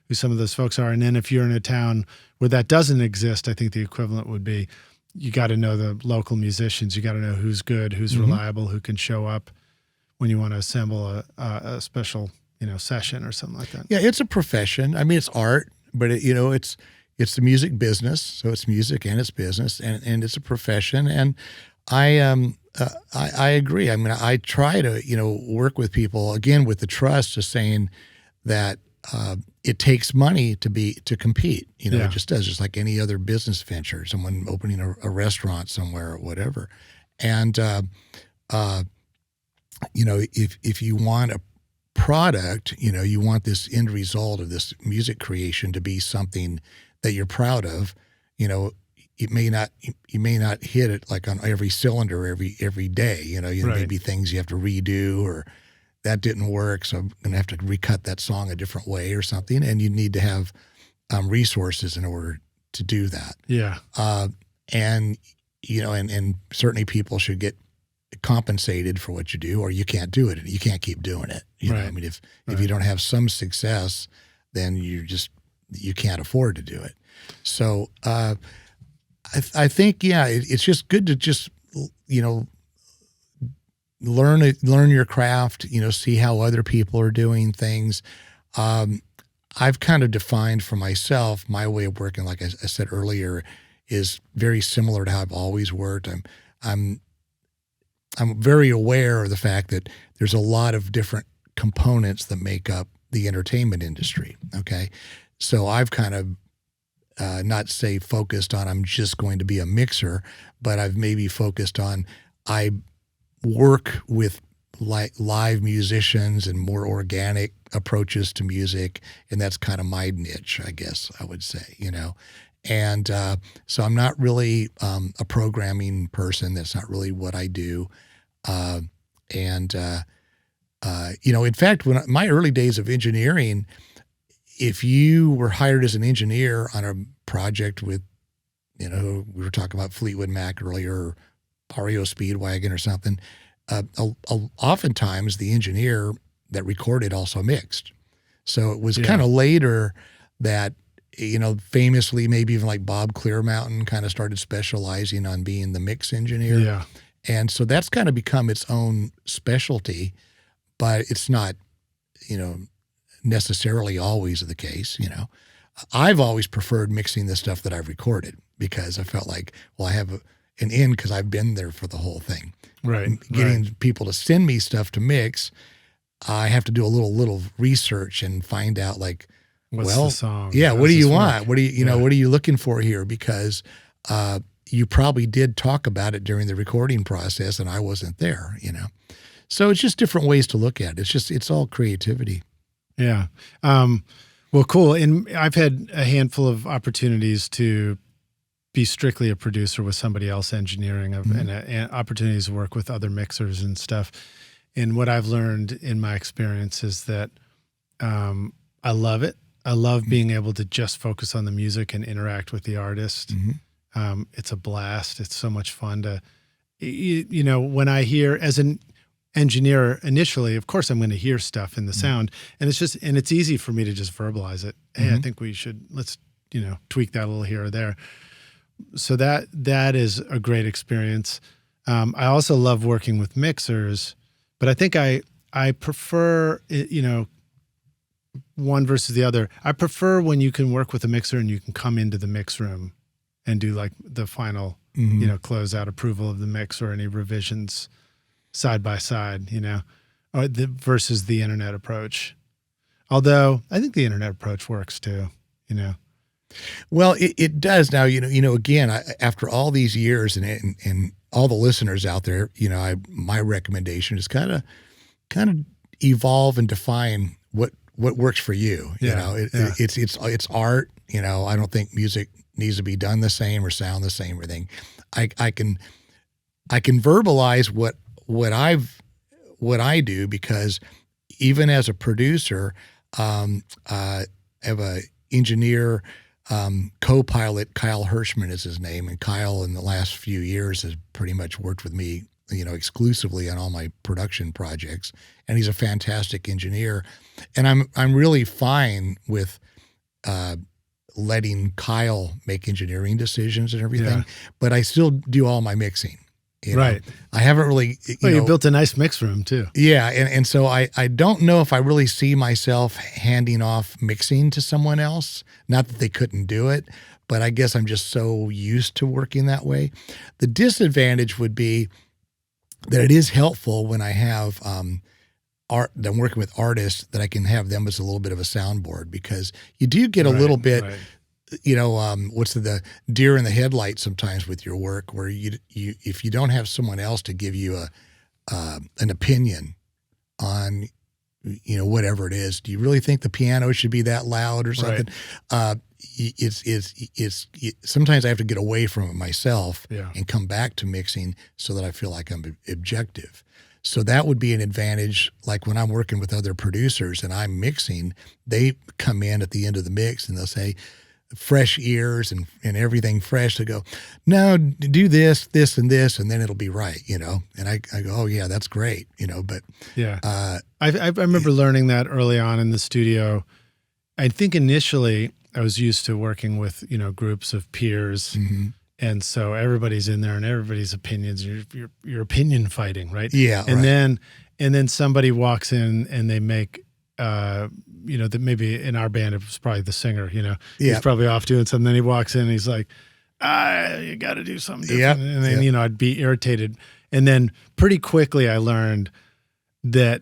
who some of those folks are. And then if you're in a town where that doesn't exist, I think the equivalent would be, you got to know the local musicians. You got to know who's good, who's reliable, who can show up when you want to assemble a special, session or something like that. Yeah, it's a profession. I mean, it's art, but it's the music business. So it's music and it's business, and it's a profession. And I agree. I mean, I try to work with people again with the trust of saying that it takes money to compete. Yeah. It just does, just like any other business venture, someone opening a restaurant somewhere or whatever. And, if you want a product, you want this end result of this music creation to be something that you're proud of, you may not hit it like on every cylinder every day. Right. Maybe things you have to redo, or that didn't work, so I'm going to have to recut that song a different way or something. And you need to have resources in order to do that. Yeah. And certainly people should get compensated for what you do, or you can't do it and you can't keep doing it. Right. If you don't have some success, then you can't afford to do it. So I think, it's just good to just, learn your craft, see how other people are doing things. I've kind of defined for myself, my way of working, like I said earlier, is very similar to how I've always worked. I'm very aware of the fact that there's a lot of different components that make up the entertainment industry. Okay. So I've kind of, not say focused on, I'm just going to be a mixer, but I've maybe focused on, I work with live musicians and more organic approaches to music. And that's kind of my niche, I guess I would say, And so I'm not really a programming person. That's not really what I do. In fact, when my early days of engineering, if you were hired as an engineer on a project with, we were talking about Fleetwood Mac earlier, or REO Speedwagon or something, oftentimes the engineer that recorded also mixed. So it was kind of later that, famously, maybe even like Bob Clearmountain kind of started specializing on being the mix engineer. Yeah. And so that's kind of become its own specialty, but it's not, necessarily always the case. I've always preferred mixing the stuff that I've recorded because I felt like, well, I have an in because I've been there for the whole thing. Right. Getting people to send me stuff to mix, I have to do a little research and find out like, what's the song? Yeah. How What do does you this want? work? What do you, what are you looking for here? Because, you probably did talk about it during the recording process and I wasn't there, So it's just different ways to look at it. It's all creativity. Yeah. Well, cool. And I've had a handful of opportunities to be strictly a producer with somebody else engineering and opportunities to work with other mixers and stuff. And what I've learned in my experience is that I love it. I love being able to just focus on the music and interact with the artist. It's a blast. It's so much fun to, when I hear as an engineer initially, of course I'm going to hear stuff in the sound and it's easy for me to just verbalize it. Hey, I think let's tweak that a little here or there. So that is a great experience. I also love working with mixers, but I think I prefer, one versus the other. I prefer when you can work with a mixer and you can come into the mix room and do like the final, close out approval of the mix or any revisions side by side, or versus the internet approach. Although I think the internet approach works too, Well, it does now, again, after all these years and all the listeners out there, my recommendation is kind of evolve and define what works for you. It's art, I don't think music needs to be done the same or sound the same or anything. I can verbalize what I do because even as a producer, I have a engineer, co-pilot, Kyle Hirschman is his name. And Kyle in the last few years has pretty much worked with me, exclusively on all my production projects. And he's a fantastic engineer. And I'm really fine with, letting Kyle make engineering decisions and everything, but I still do all my mixing. Right. I haven't really, you built a nice mix room too. Yeah. And so I don't know if I really see myself handing off mixing to someone else. Not that they couldn't do it, but I guess I'm just so used to working that way. The disadvantage would be that it is helpful when I have I'm working with artists, that I can have them as a little bit of a soundboard, because you do get a little bit, what's the deer in the headlight sometimes with your work, where you if you don't have someone else to give you an opinion on, whatever it is, do you really think the piano should be that loud or something? Right. It's sometimes I have to get away from it myself and come back to mixing so that I feel like I'm objective. So that would be an advantage. Like when I'm working with other producers and I'm mixing, they come in at the end of the mix and they'll say, fresh ears and everything fresh. They go, no, do this, and this, and then it'll be right, And I go, oh yeah, that's great, But I remember learning that early on in the studio. I think initially I was used to working with groups of peers, and so everybody's in there and everybody's opinions. You're opinion fighting, right? Yeah, and then somebody walks in and they make. That maybe in our band, it was probably the singer, he's probably off doing something. Then he walks in and he's like, you got to do something different. And then, I'd be irritated. And then pretty quickly I learned that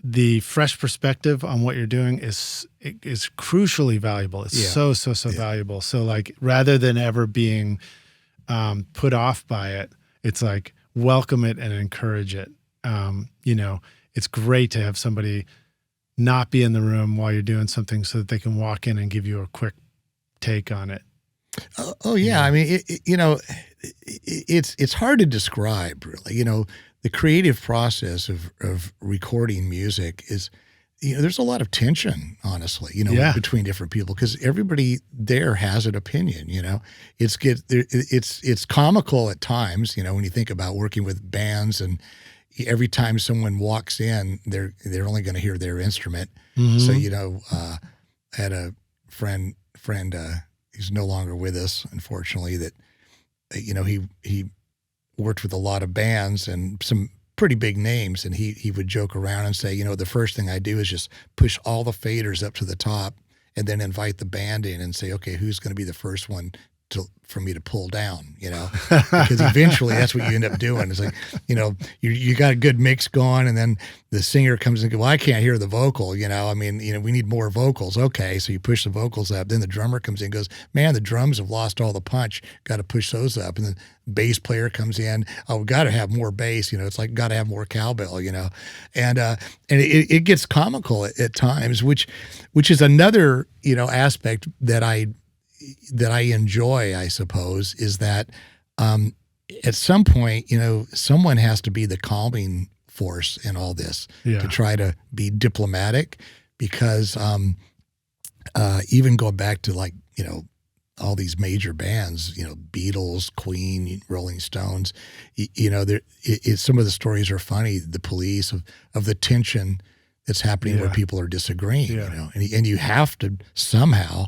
the fresh perspective on what you're doing is crucially valuable. It's so valuable. So like, rather than ever being put off by it, it's like, welcome it and encourage it. It's great to have somebody not be in the room while you're doing something so that they can walk in and give you a quick take on it. Oh yeah. I mean, it's hard to describe, really. The creative process of recording music is, there's a lot of tension, honestly, between different people, because everybody there has an opinion, it's comical at times, when you think about working with bands, and every time someone walks in, they're only going to hear their instrument. So, I had a friend, he's no longer with us, unfortunately, that, he worked with a lot of bands and some pretty big names. And he would joke around and say, the first thing I do is just push all the faders up to the top and then invite the band in and say, okay, who's going to be the first one for me to pull down, because eventually that's what you end up doing. It's like, you got a good mix going, and then the singer comes and goes, well, I can't hear the vocal, we need more vocals. Okay. So you push the vocals up. Then the drummer comes in and goes, man, the drums have lost all the punch. Got to push those up. And then bass player comes in. Oh, we got to have more bass. It's like, got to have more cowbell, and it gets comical at times, which is another, aspect that I enjoy, I suppose, is that at some point, someone has to be the calming force in all this to try to be diplomatic, because even going back to like, all these major bands, Beatles, Queen, Rolling Stones, some of the stories are funny, the Police, of the tension that's happening where people are disagreeing, and you have to somehow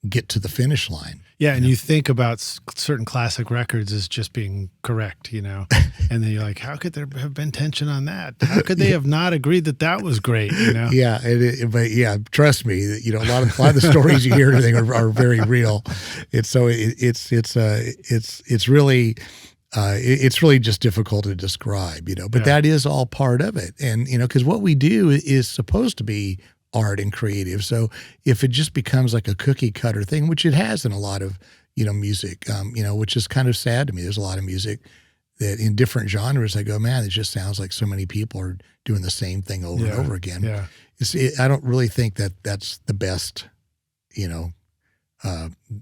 get to the finish line. Yeah, and you think about certain classic records as just being correct, and then you're like, how could there have been tension on that? How could they have not agreed that was great, Yeah, but trust me, a lot of the stories you hear and everything are very real. It's really just difficult to describe, but that is all part of it. And, because what we do is supposed to be art and creative. So if it just becomes like a cookie cutter thing, which it has in a lot of, music, which is kind of sad to me. There's a lot of music that in different genres, I go, man, it just sounds like so many people are doing the same thing over and over again. Yeah. I don't really think that that's the best, the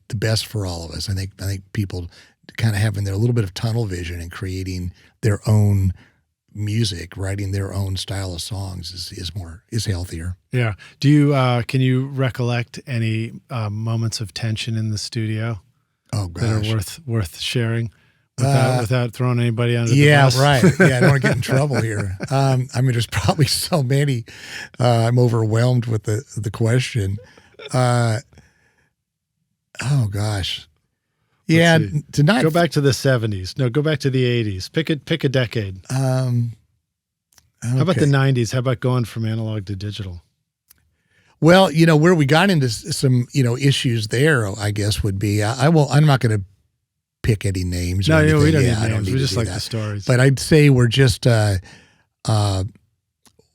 best for all of us. I think people kind of having their little bit of tunnel vision and creating their own music, writing their own style of songs is healthier. Yeah. Do you can you recollect any moments of tension in the studio? Oh gosh, that are worth sharing without throwing anybody under the bus? Yeah, right. Yeah, I don't want to get in trouble here. There's probably so many. I'm overwhelmed with the question. Oh gosh. Yeah, tonight. Go back to the 70s. No, go back to the 80s. Pick a decade. Okay. How about the 90s? How about going from analog to digital? Well, where we got into some, issues there, I guess would be, I'm not going to pick any names. No, we don't need names. We just like the stories. But I'd say we're just,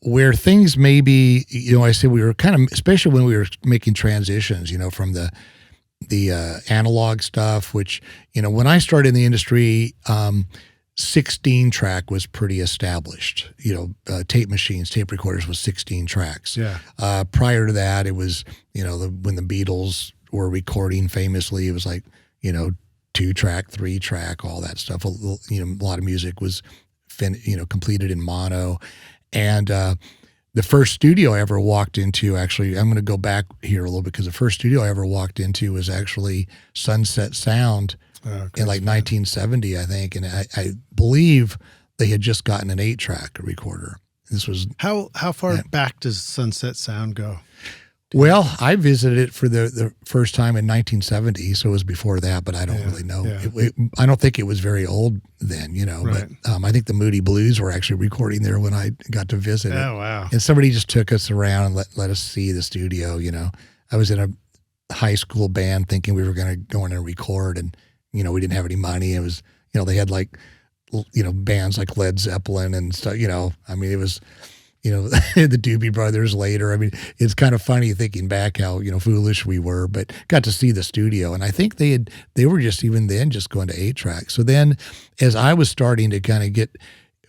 where things maybe, I said we were kind of, especially when we were making transitions, from the analog stuff, which, when I started in the industry, 16 track was pretty established. Tape machines, tape recorders was 16 tracks. Yeah. Prior to that, it was, when the Beatles were recording famously, it was like, 2 track, 3 track, all that stuff. A lot of music was, completed in mono. And the first studio I ever walked into, actually, I'm going to go back here a little bit, because the first studio I ever walked into was actually Sunset Sound in like 1970, I think. And I believe they had just gotten an 8-track recorder. This was how far back does Sunset Sound go? Well, I visited it for the first time in 1970, so it was before that, but I don't really know. Yeah. I don't think it was very old then, right. But I think the Moody Blues were actually recording there when I got to visit it. Oh, wow. And somebody just took us around and let us see the studio, I was in a high school band thinking we were going to go in and record, and, we didn't have any money. It was, they had like, bands like Led Zeppelin and stuff, I mean, it was... the Doobie Brothers later. I mean, it's kind of funny thinking back how, foolish we were, but got to see the studio. And I think they were just even then just going to 8-track. So then as I was starting to kind of get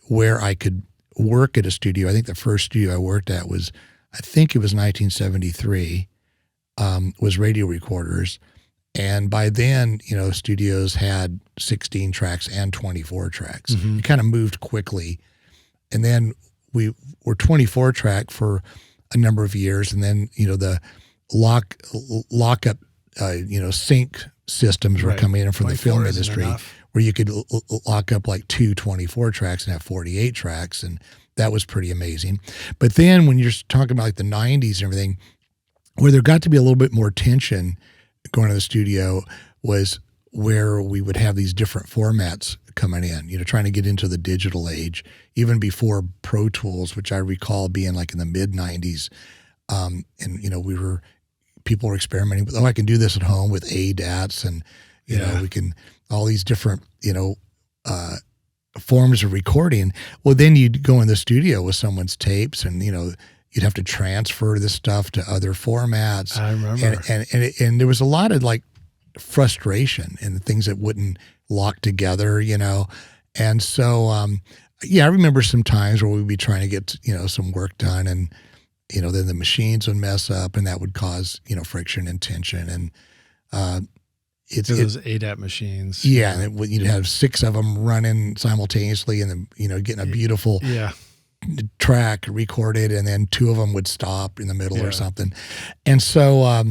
where I could work at a studio, I think the first studio I worked at was, I think it was 1973, was Radio Recorders. And by then, studios had 16 tracks and 24 tracks. Mm-hmm. It kind of moved quickly. And then we were 24 track for a number of years. And then, the lockup, sync systems were coming in from the film industry, where you could lock up like 2 24 tracks and have 48 tracks. And that was pretty amazing. But then when you're talking about like the 90s and everything, where there got to be a little bit more tension going to the studio was where we would have these different formats coming in, trying to get into the digital age, even before Pro Tools, which I recall being like in the mid 90s. And, people were experimenting with, I can do this at home with ADATs and, we can, all these different, forms of recording. Well, then you'd go in the studio with someone's tapes and, you'd have to transfer this stuff to other formats. I remember. And there was a lot of like frustration and things that wouldn't lock together, and so I remember some times where we'd be trying to get some work done, and then the machines would mess up, and that would cause friction and tension, and it's those ADAT machines. Yeah, and you'd have 6 of them running simultaneously, and then getting a beautiful track recorded, and then 2 of them would stop in the middle or something, and so.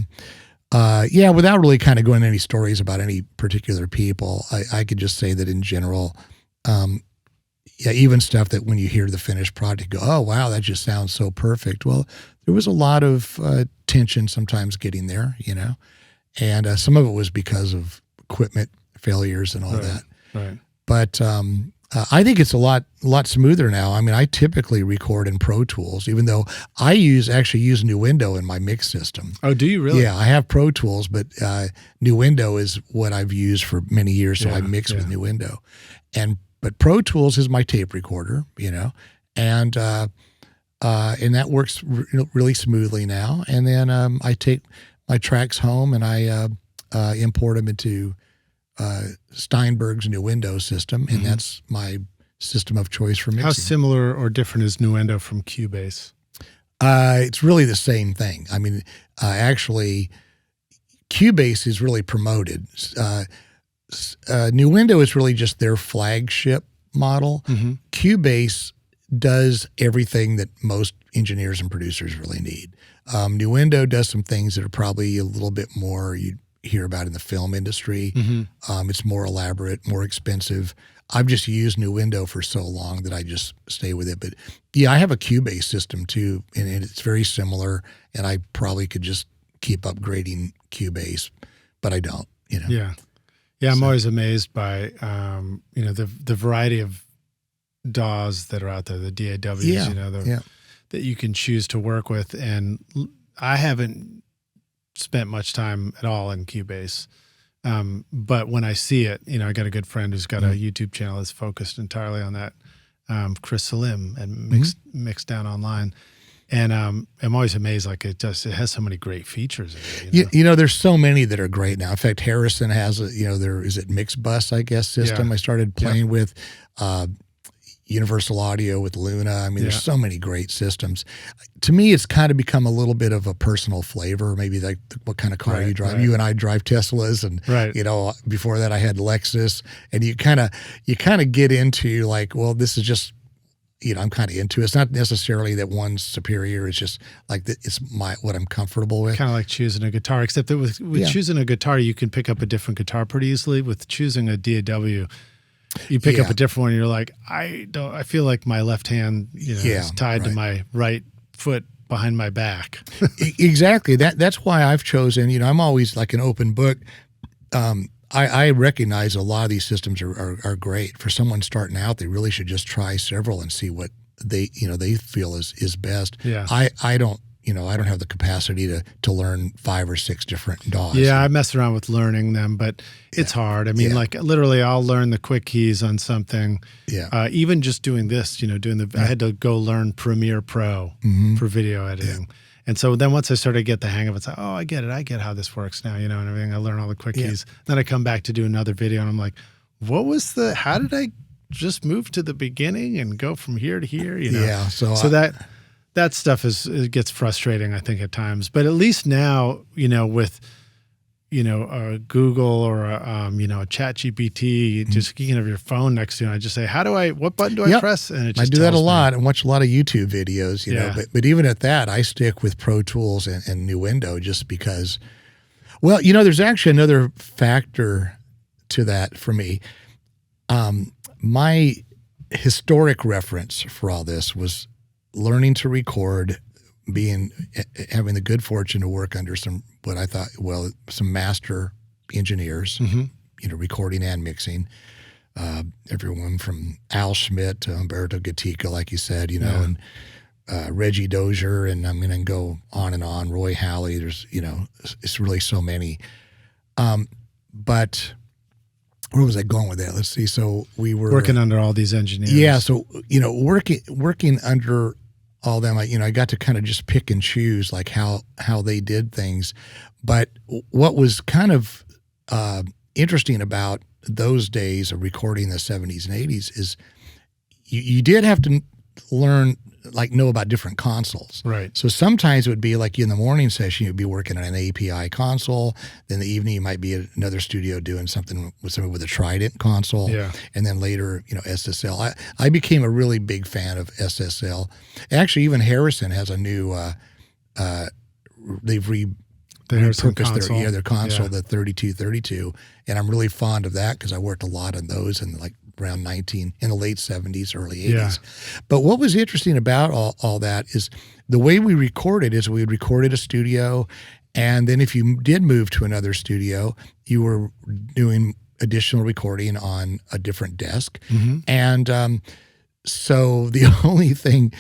Without really kind of going into any stories about any particular people, I could just say that in general, even stuff that when you hear the finished product, you go, oh, wow, that just sounds so perfect. Well, there was a lot of tension sometimes getting there, and some of it was because of equipment failures and all that. Right. But I think it's a lot smoother now. I mean, I typically record in Pro Tools, even though I actually use Nuendo in my mix system. Oh, do you really? Yeah, I have Pro Tools, but Nuendo is what I've used for many years, so I mix with Nuendo. But Pro Tools is my tape recorder, and that works really smoothly now. And then I take my tracks home and I import them into Steinberg's Nuendo system, and that's my system of choice for mixing. How similar or different is Nuendo from Cubase? It's really the same thing. I mean, actually, Cubase is really promoted. Nuendo is really just their flagship model. Mm-hmm. Cubase does everything that most engineers and producers really need. Nuendo does some things that are probably a little bit more you hear about in the film industry. Mm-hmm. It's more elaborate, more expensive. I've just used Nuendo for so long that I just stay with it. But yeah, I have a Cubase system too, and it's very similar, and I probably could just keep upgrading Cubase, but I don't, Yeah. I'm always amazed by, the variety of DAWs that are out there, the DAWs, that you can choose to work with. And I haven't spent much time at all in Cubase. But when I see it, I got a good friend who's got a YouTube channel that's focused entirely on that. Chris Salim and mixed down online. And I'm always amazed, like it has so many great features in it. You know, there's so many that are great now. In fact, Harrison has is it Mixbus, I guess, system I started playing with. Universal Audio with Luna. I mean, there's so many great systems. To me, it's kind of become a little bit of a personal flavor, maybe like what kind of car you drive. You and I drive Teslas, and before that I had Lexus, and you kind of get into like, well, this is just, I'm kind of into it. It's not necessarily that one's superior. It's just like it's what I'm comfortable with. Kind of like choosing a guitar, except that with choosing a guitar, you can pick up a different guitar pretty easily. With choosing a DAW, you pick up a different one, and you're like, I feel like my left hand, is tied to my right foot behind my back. Exactly. That's why I've chosen, I'm always like an open book. I recognize a lot of these systems are great. For someone starting out, they really should just try several and see what they feel is best. Yeah. I don't have the capacity to learn 5 or 6 different DAWs. Yeah, I mess around with learning them, but it's hard. I mean, like literally I'll learn the quick keys on something. Yeah. Even just doing this, I had to go learn Premiere Pro for video editing. Yeah. And so then once I started to get the hang of it, it's like, oh, I get it. I get how this works now, and everything. I learn all the quick keys. Then I come back to do another video, and I'm like, how did I just move to the beginning and go from here to here? Yeah. So that stuff it gets frustrating, I think, at times. But at least now, with a Google or a ChatGPT, just you can have your phone next to you. And I just say, what button do I press? And it just I do that a lot and watch a lot of YouTube videos. But even at that, I stick with Pro Tools and Nuendo just because. Well, there's actually another factor to that for me. My historic reference for all this was learning to record, having the good fortune to work under some master engineers, recording and mixing, everyone from Al Schmidt to Humberto Gatica, like you said, and Reggie Dozier, and I'm going to go on and on, Roy Halley. There's, it's really so many. But where was I going with that? Let's see. So we were working under all these engineers. Yeah. So, working under all them, I got to kind of just pick and choose like how they did things. But what was kind of interesting about those days of recording the 70s and 80s is you did have to know about different consoles. Right. So sometimes it would be like in the morning session, you'd be working on an API console. Then the evening, you might be at another studio doing something with a Trident console. Yeah. And then later, SSL. I became a really big fan of SSL. Actually, even Harrison has a new, they've repurposed their console, the 3232. And I'm really fond of that because I worked a lot on those and around in the late 70s, early 80s. Yeah. But what was interesting about all that is the way we recorded is we would record at a studio, and then if you did move to another studio, you were doing additional recording on a different desk. Mm-hmm. And so the only thing,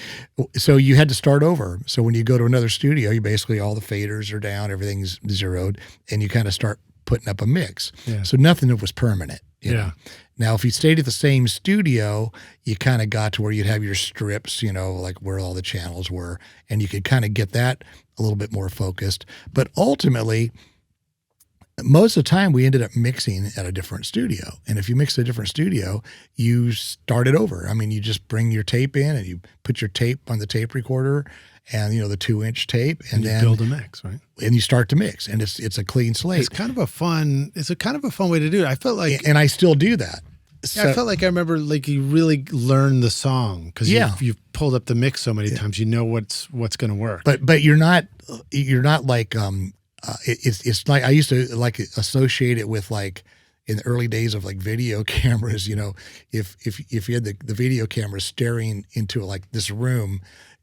so you had to start over. So when you go to another studio, you basically, all the faders are down, everything's zeroed, and you kind of start putting up a mix. Yeah. So nothing was permanent. You know? Now, if you stayed at the same studio, you kind of got to where you'd have your strips, like where all the channels were, and you could kind of get that a little bit more focused. But ultimately, most of the time, we ended up mixing at a different studio. And if you mix at a different studio, you start it over. I mean, you just bring your tape in and you put your tape on the tape recorder and, the 2-inch tape. And then build a mix, right? And you start to mix, and it's a clean slate. It's kind of a fun way to do it. I felt like, and I still do that. So, I felt like I remember you really learn the song because you've pulled up the mix so many times. You know what's going to work. But you're not like it's like I used to associate it with in the early days of video cameras. If you had the video camera staring into this room,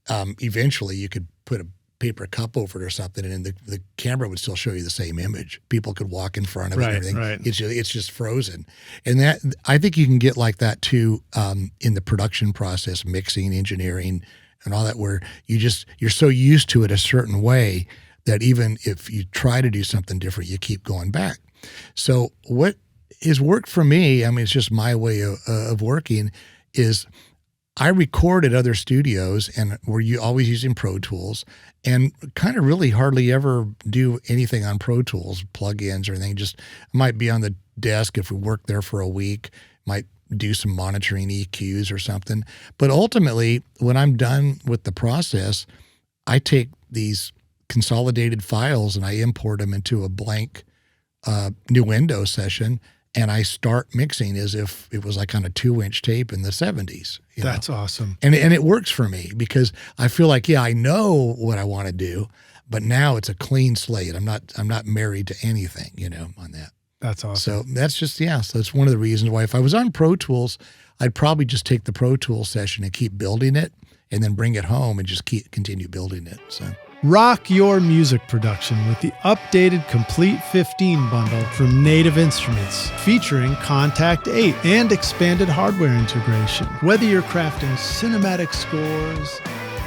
eventually you could put a paper cup over it or something, and the camera would still show you the same image. People could walk in front of it and everything. Right. It's just frozen. And that, I think you can get like that too in the production process, mixing, engineering, and all that, where you're so used to it a certain way that even if you try to do something different, you keep going back. So what has worked for me, I mean, it's just my way of working, is I record at other studios and we're always using Pro Tools and kind of really hardly ever do anything on Pro Tools, plugins or anything. Just might be on the desk if we work there for a week, might do some monitoring EQs or something. But ultimately, when I'm done with the process, I take these consolidated files and I import them into a blank new window session, and I start mixing as if it was like on a 2-inch tape in the 70s. That's awesome. And it works for me because I feel like, I know what I want to do, but now it's a clean slate. I'm not married to anything, on that. That's awesome. So that's just, so it's one of the reasons why if I was on Pro Tools, I'd probably just take the Pro Tools session and keep building it and then bring it home and just continue building it. So rock your music production with the updated Complete 15 bundle from Native Instruments, featuring Contact 8 and expanded hardware integration. Whether you're crafting cinematic scores,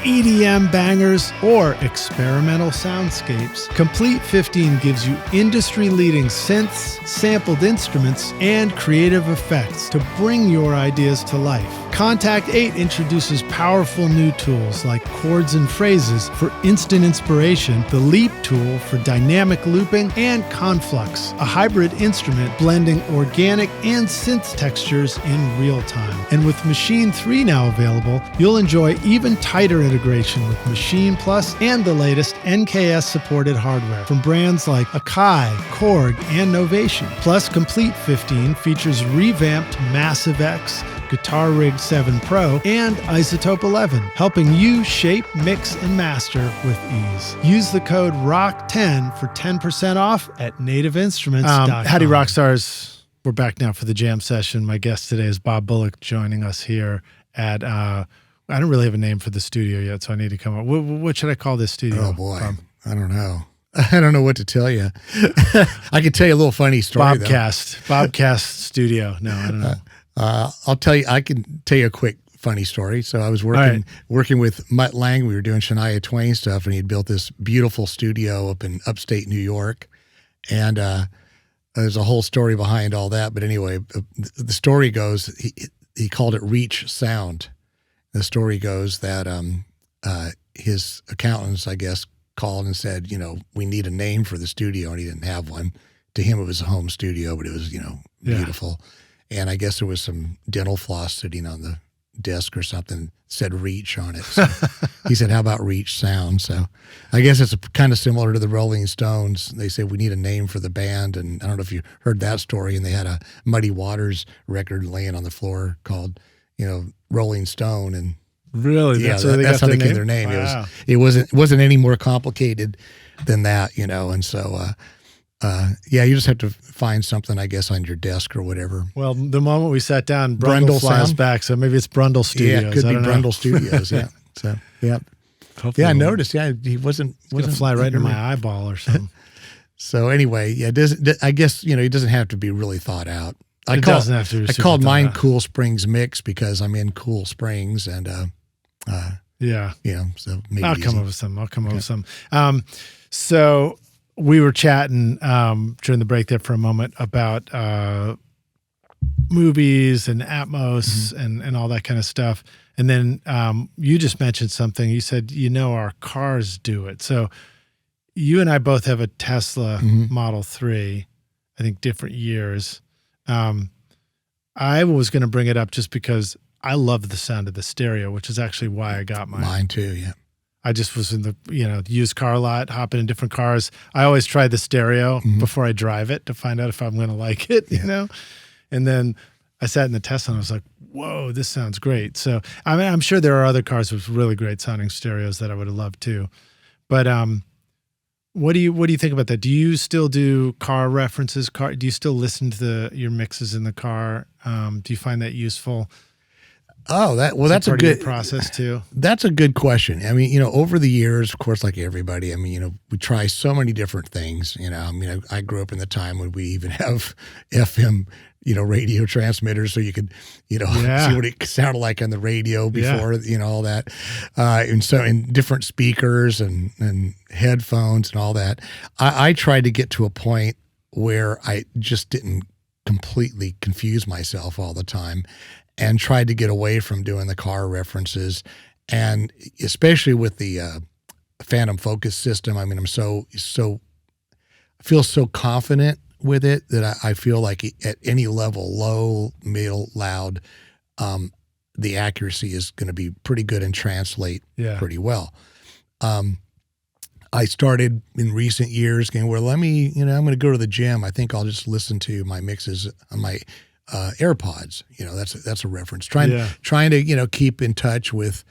EDM bangers, or experimental soundscapes, Complete 15 gives you industry-leading synths, sampled instruments, and creative effects to bring your ideas to life. Contact 8 introduces powerful new tools like chords and phrases for instant inspiration, the Leap tool for dynamic looping, and Conflux, a hybrid instrument blending organic and synth textures in real time. And with Machine 3 now available, you'll enjoy even tighter integration with Machine Plus and the latest NKS-supported hardware from brands like Akai, Korg, and Novation. Plus, Complete 15 features revamped Massive X, Guitar Rig 7 Pro, and Isotope 11, helping you shape, mix, and master with ease. Use the code ROCK10 for 10% off at nativeinstruments.com. Howdy, Rockstars. We're back now for the jam session. My guest today is Bob Bullock, joining us here at, I don't really have a name for the studio yet, so I need to come up. What should I call this studio? Oh, boy. I don't know. I don't know what to tell you. I can tell you a little funny story, Bobcast Studio. No, I don't know. I'll tell you. I can tell you a quick funny story. So I was working with Mutt Lang. We were doing Shania Twain stuff, and he had built this beautiful studio up in upstate New York. And there's a whole story behind all that. But anyway, the story goes he called it Reach Sound. The story goes that his accountants, I guess, called and said, we need a name for the studio, and he didn't have one. To him, it was a home studio, but it was, beautiful. And I guess there was some dental floss sitting on the desk or something, said Reach on it. So he said, how about Reach Sound? So I guess it's kind of similar to the Rolling Stones. They said, we need a name for the band. And I don't know if you heard that story. And they had a Muddy Waters record laying on the floor called, Rolling Stone. And really, that's how they got their name. Wow. It wasn't any more complicated than that, And so, you just have to find something, I guess, on your desk or whatever. Well, the moment we sat down, Brundle flies back, so maybe it's Brundle Studios. Yeah, it could be Brundle Studios. Yeah. So, yeah. Hopefully I noticed. Yeah, he wasn't fly right into my eyeball or something. So anyway, I guess it doesn't have to be really thought out. It doesn't have to be. I called mine Cool Springs Mix because I'm in Cool Springs, and so maybe I'll come up with some. So we were chatting during the break there for a moment about movies and Atmos and all that kind of stuff. And then you just mentioned something. You said, our cars do it. So you and I both have a Tesla Model 3, I think different years. I was going to bring it up just because I love the sound of the stereo, which is actually why I got mine. Mine too, yeah. I just was in the used car lot, hopping in different cars. I always try the stereo before I drive it to find out if I'm going to like it, And then I sat in the Tesla and I was like, whoa, this sounds great. So I mean, I'm sure there are other cars with really great sounding stereos that I would have loved too. But what do you think about that? Do you still do car references? Do you still listen to your mixes in the car? Do you find that useful? Oh, that's a good process too. That's a good question. I mean, over the years, of course, like everybody, I mean, we try so many different things. I mean, I grew up in the time when we even have FM, radio transmitters, so you could, see what it sounded like on the radio before, all that, and different speakers and headphones and all that. I tried to get to a point where I just didn't completely confuse myself all the time. and tried to get away from doing the car references. And especially with the Phantom Focus system, I mean, I feel so confident with it that I feel like at any level, low, middle, loud, the accuracy is going to be pretty good and translate pretty well. I started in recent years going, well, I'm going to go to the gym. I think I'll just listen to my mixes on my AirPods. That's a reference. Trying to, keep in touch with,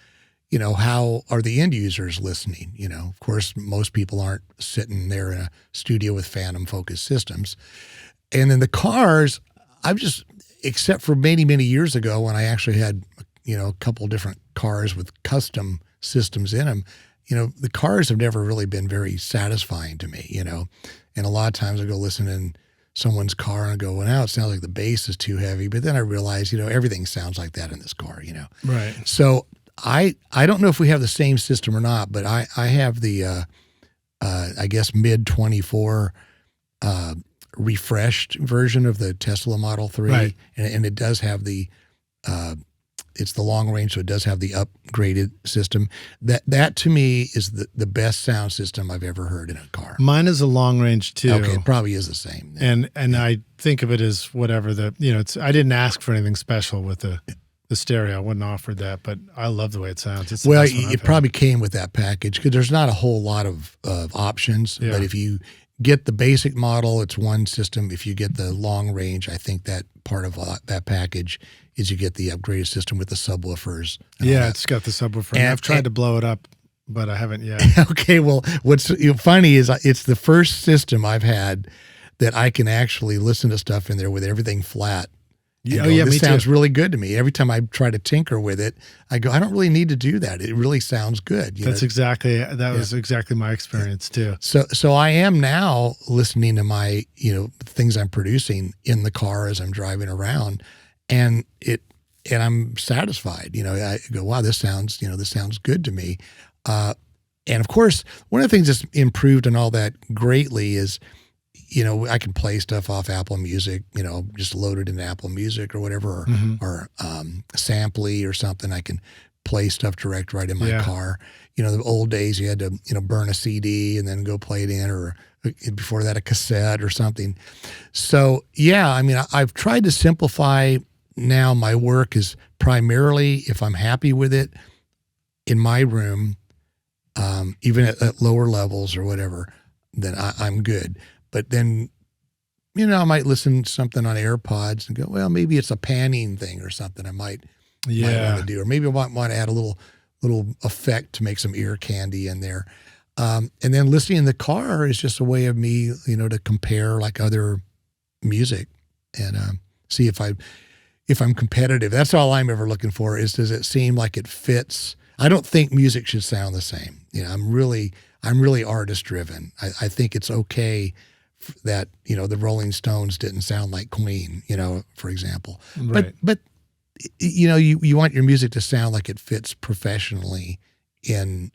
how are the end users listening? Of course, most people aren't sitting there in a studio with Phantom Focus systems. And then the cars, except for many, many years ago when I actually had, a couple different cars with custom systems in them, the cars have never really been very satisfying to me, and a lot of times I go listen in someone's car and I go, well, now it sounds like the bass is too heavy. But then I realize, everything sounds like that in this car, Right. So I don't know if we have the same system or not, but I have the, I guess mid 24, refreshed version of the Tesla Model 3. Right. And it does have the, it's the long range, so it does have the upgraded system. That to me is the best sound system I've ever heard in a car. Mine is a long range too. Okay, it probably is the same. And I think of it as whatever I didn't ask for anything special with the stereo. I wouldn't offer that, but I love the way it sounds. It probably came with that package because there's not a whole lot of options. Yeah. But if you get the basic model, it's one system. If you get the long range, I think that part of that package is you get the upgraded system with the subwoofers. Yeah, it's got the subwoofer. And I've tried to blow it up, but I haven't yet. Okay, well, what's funny is it's the first system I've had that I can actually listen to stuff in there with everything flat. This sounds really good to me. Every time I try to tinker with it, I go, I don't really need to do that. It really sounds good. That was exactly my experience too. So I am now listening to my, things I'm producing in the car as I'm driving around, and I'm satisfied. I go, wow, this sounds good to me. And of course, one of the things that's improved and all that greatly is, I can play stuff off Apple Music, just load it in Apple Music or whatever, or Samply or something. I can play stuff direct right in my car. The old days you had to, burn a CD and then go play it in, or before that a cassette or something. So, I've tried to simplify. Now my work is primarily, if I'm happy with it, in my room, even at lower levels or whatever, then I'm good. But then, I might listen to something on AirPods and go, well, maybe it's a panning thing or something I might want to do. Or maybe I might want to add a little effect to make some ear candy in there. And then listening in the car is just a way of me, to compare like other music and see if I'm competitive. That's all I'm ever looking for is, does it seem like it fits? I don't think music should sound the same. I'm really artist driven. I think it's okay that, the Rolling Stones didn't sound like Queen, for example. Right. But you want your music to sound like it fits professionally in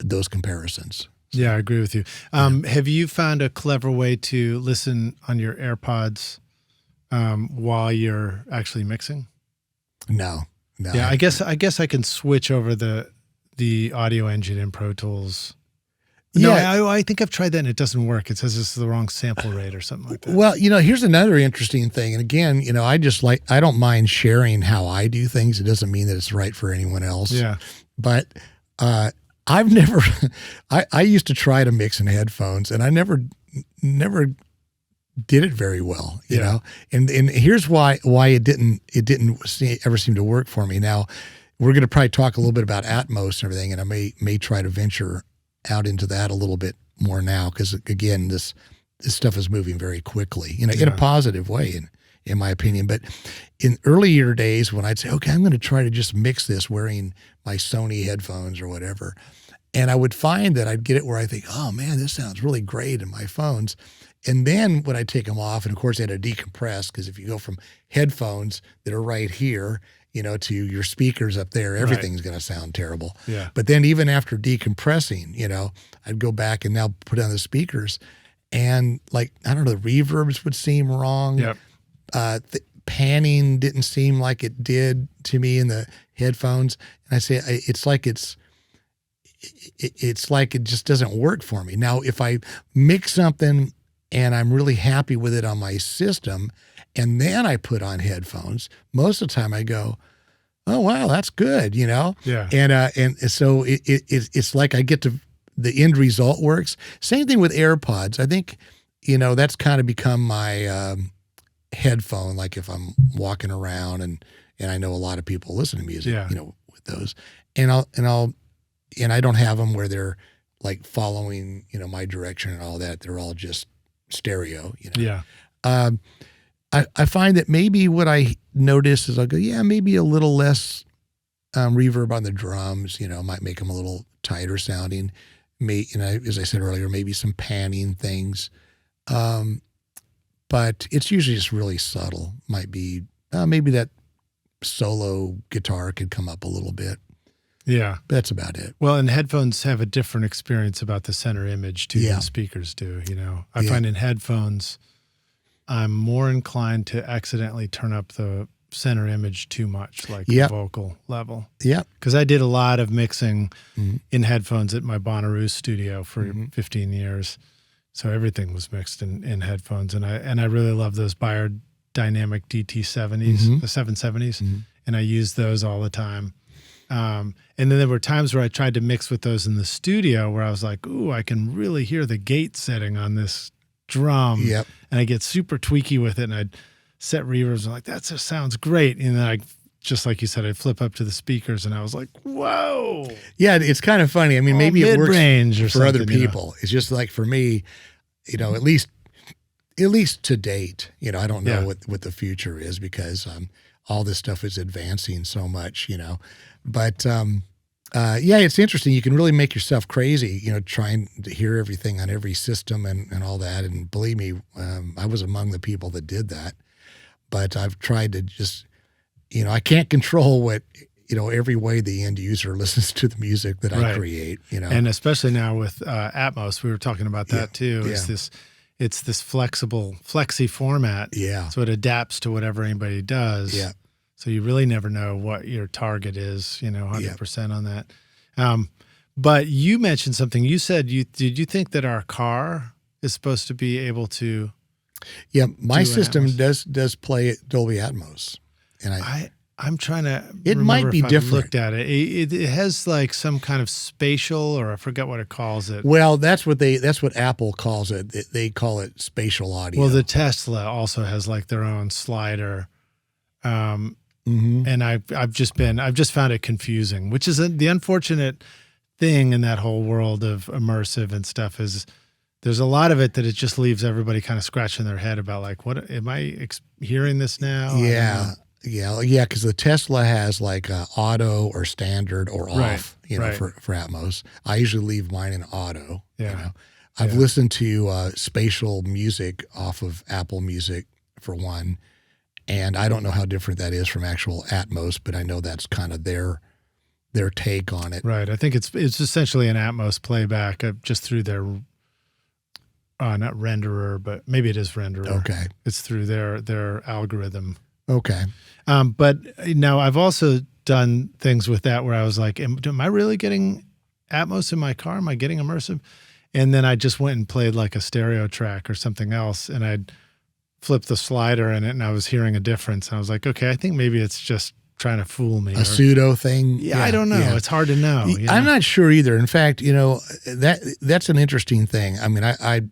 those comparisons. Yeah, I agree with you. Have you found a clever way to listen on your AirPods while you're actually mixing? No. Yeah, I guess I can switch over the audio engine in Pro Tools. No, I think I've tried that and it doesn't work. It says it's the wrong sample rate or something like that. Well, here's another interesting thing. And again, I don't mind sharing how I do things. It doesn't mean that it's right for anyone else. Yeah. But I've never, I used to try to mix in headphones and I never did it very well, you know? And here's why it didn't ever seem to work for me. Now, we're going to probably talk a little bit about Atmos and everything, and I may try to venture out into that a little bit more now, because again, this stuff is moving very quickly, in a positive way, in my opinion. But in earlier days, when I'd say, okay, I'm going to try to just mix this wearing my Sony headphones or whatever, and I would find that I'd get it where I think, oh man, this sounds really great in my phones. And then when I take them off, and of course they had to decompress, because if you go from headphones that are right here, to your speakers up there, everything's going to sound terrible. Yeah. But then even after decompressing, I'd go back and now put on the speakers, and the reverbs would seem wrong. Yep. panning didn't seem like it did to me in the headphones. And I say, it's like it just doesn't work for me. Now, if I mix something and I'm really happy with it on my system, and then I put on headphones, most of the time I go, oh, wow, that's good, Yeah. And so it's like I get to, the end result works. Same thing with AirPods. I think, that's kind of become my headphone, like if I'm walking around and I know a lot of people listen to music, with those. And I don't have them where they're like following, my direction and all that. They're all just stereo, Yeah. I find that maybe what I notice is I'll go, maybe a little less reverb on the drums, might make them a little tighter sounding. As I said earlier, maybe some panning things. But it's usually just really subtle. Might be, maybe that solo guitar could come up a little bit. Yeah. But that's about it. Well, and headphones have a different experience about the center image too than speakers do, I find in headphones, I'm more inclined to accidentally turn up the center image too much, like the vocal level. Yeah. Because I did a lot of mixing in headphones at my Bonnaroo studio for 15 years. So everything was mixed in headphones. And I really love those Beyerdynamic DT70s, the 770s. And I use those all the time. And then there were times where I tried to mix with those in the studio where I was like, ooh, I can really hear the gate setting on this drum. Yep. And I get super tweaky with it, and I'd set reverbs and like, that just sounds great. And then just like you said, I'd flip up to the speakers and I was like, whoa. Yeah, it's kind of funny. I mean, maybe it works or for other people. It's just like for me, at least to date, I don't know what the future is because all this stuff is advancing so much, But it's interesting. You can really make yourself crazy, trying to hear everything on every system and all that. And believe me, I was among the people that did that. But I've tried to just, I can't control what, every way the end user listens to the music that I create, And especially now with Atmos, we were talking about that too. It's this flexi format. Yeah. So it adapts to whatever anybody does. Yeah. So you really never know what your target is, 100% on that. But you mentioned something. You said did you think that our car is supposed to be able to? Yeah, my system does play Dolby Atmos, and I'm trying to. It might be different. Looked at it. It has like some kind of spatial, or I forget what it calls it. Well, that's what Apple calls it. They call it spatial audio. Well, the Tesla also has like their own slider. And I've just found it confusing, which is the unfortunate thing in that whole world of immersive and stuff is there's a lot of it that it just leaves everybody kind of scratching their head about like, what am I hearing this now? Yeah. Because the Tesla has like auto or standard or off, for Atmos. I usually leave mine in auto. Yeah. I've listened to spatial music off of Apple Music for one. And I don't know how different that is from actual Atmos, but I know that's kind of their take on it. Right. I think it's essentially an Atmos playback just through their not renderer, but maybe it is renderer. Okay. It's through their algorithm. Okay. But now I've also done things with that where I was like, am I really getting Atmos in my car? Am I getting immersive? And then I just went and played like a stereo track or something else, and I'd flipped the slider in it, and I was hearing a difference. And I was like, okay, I think maybe it's just trying to fool me. A pseudo thing? Yeah, I don't know. Yeah. It's hard to know. I'm not sure either. In fact, that's an interesting thing. I mean, I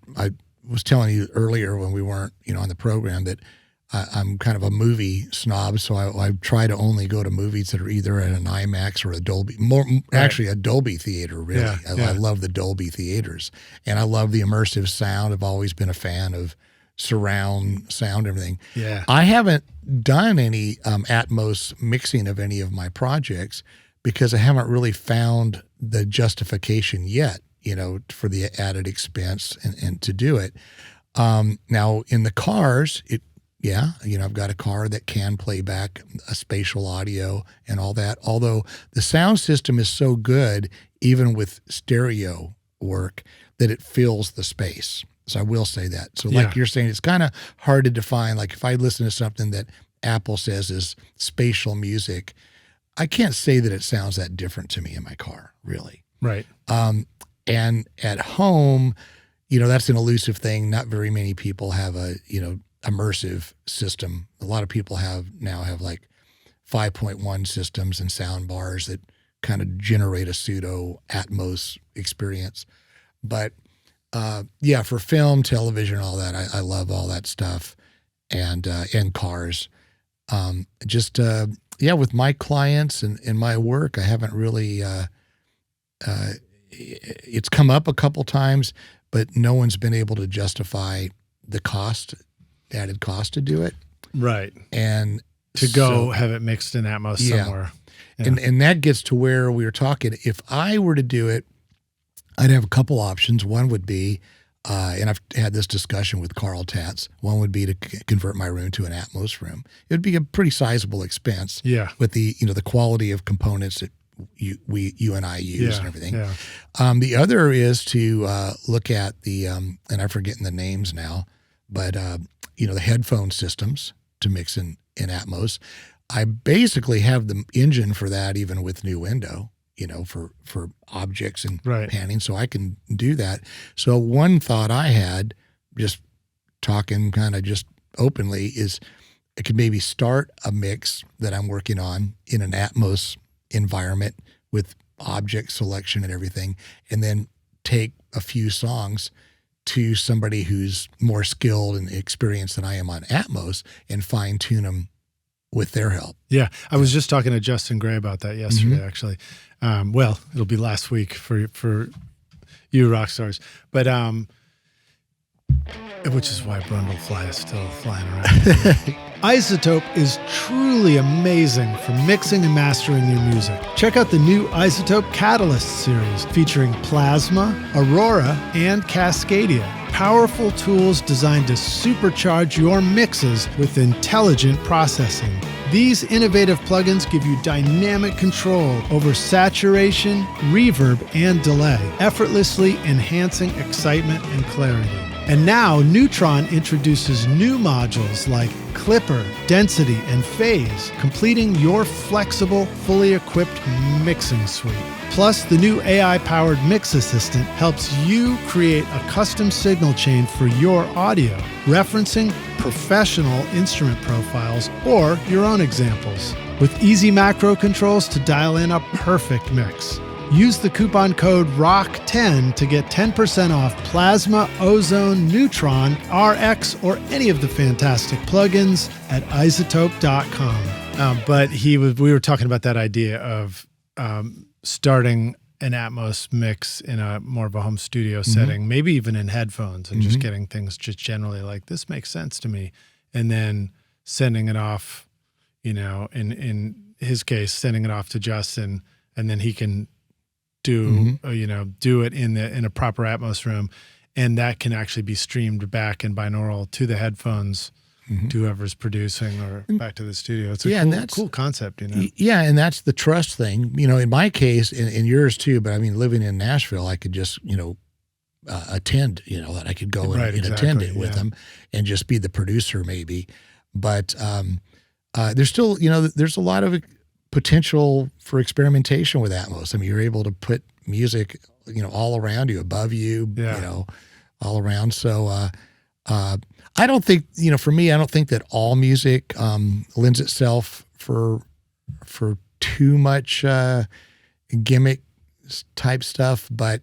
was telling you earlier when we weren't, on the program that I'm kind of a movie snob, so I try to only go to movies that are either at an IMAX or a Dolby, actually a Dolby theater, really. I love the Dolby theaters, and I love the immersive sound. I've always been a fan of surround sound, everything. Yeah. I haven't done any Atmos mixing of any of my projects because I haven't really found the justification yet, for the added expense and to do it. Now in the cars, I've got a car that can play back a spatial audio and all that. Although the sound system is so good, even with stereo work, that it fills the space. So I will say that. So like you're saying, it's kind of hard to define. Like if I listen to something that Apple says is spatial music, I can't say that it sounds that different to me in my car, really. Right. And at home, that's an elusive thing. Not very many people have a, immersive system. A lot of people now have like 5.1 systems and sound bars that kind of generate a pseudo Atmos experience. But for film, television, all that, I love all that stuff, and cars. With my clients and my work, I haven't really. It's come up a couple times, but no one's been able to justify the added cost to do it. Right. And to go have it mixed in Atmos somewhere. Yeah. And that gets to where we were talking. If I were to do it, I'd have a couple options. One would be, and I've had this discussion with Carl Tatz, one would be to convert my room to an Atmos room. It would be a pretty sizable expense. Yeah. With the quality of components that you and I use and everything. Yeah. The other is to look at the, and I'm forgetting the names now, but the headphone systems to mix in Atmos. I basically have the engine for that, even with New Window, for objects and panning, so I can do that. So one thought I had, just talking kind of just openly, is I could maybe start a mix that I'm working on in an Atmos environment with object selection and everything, and then take a few songs to somebody who's more skilled and experienced than I am on Atmos and fine tune them with their help. Yeah. I was just talking to Justin Gray about that yesterday, actually. It'll be last week for you rock stars, but, which is why Brundlefly is still flying around. iZotope is truly amazing for mixing and mastering your music. Check out the new iZotope Catalyst series featuring Plasma, Aurora, and Cascadia. Powerful tools designed to supercharge your mixes with intelligent processing. These innovative plugins give you dynamic control over saturation, reverb, and delay, effortlessly enhancing excitement and clarity. And now Neutron introduces new modules like Clipper, Density, and Phase, completing your flexible, fully equipped mixing suite. Plus, the new AI-powered Mix Assistant helps you create a custom signal chain for your audio, referencing professional instrument profiles or your own examples, with easy macro controls to dial in a perfect mix. Use the coupon code ROCK10 to get 10% off Plasma, Ozone, Neutron, RX, or any of the fantastic plugins at iZotope.com. But we were talking about that idea of starting an Atmos mix in a more of a home studio setting, maybe even in headphones, and just getting things just generally like, this makes sense to me. And then sending it off, in his case, sending it off to Justin, and then he can do it in a proper Atmos room, and that can actually be streamed back in binaural to the headphones to whoever's producing or back to the studio. It's a cool concept, Yeah, and that's the trust thing. In my case, in yours too, but I mean, living in Nashville, I could just, attend, that I could go and attend it with them and just be the producer maybe. But there's still, there's a lot of potential for experimentation with Atmos. I mean, you're able to put music, all around you, above you, all around. So I don't think, for me, I don't think that all music lends itself for too much gimmick type stuff, but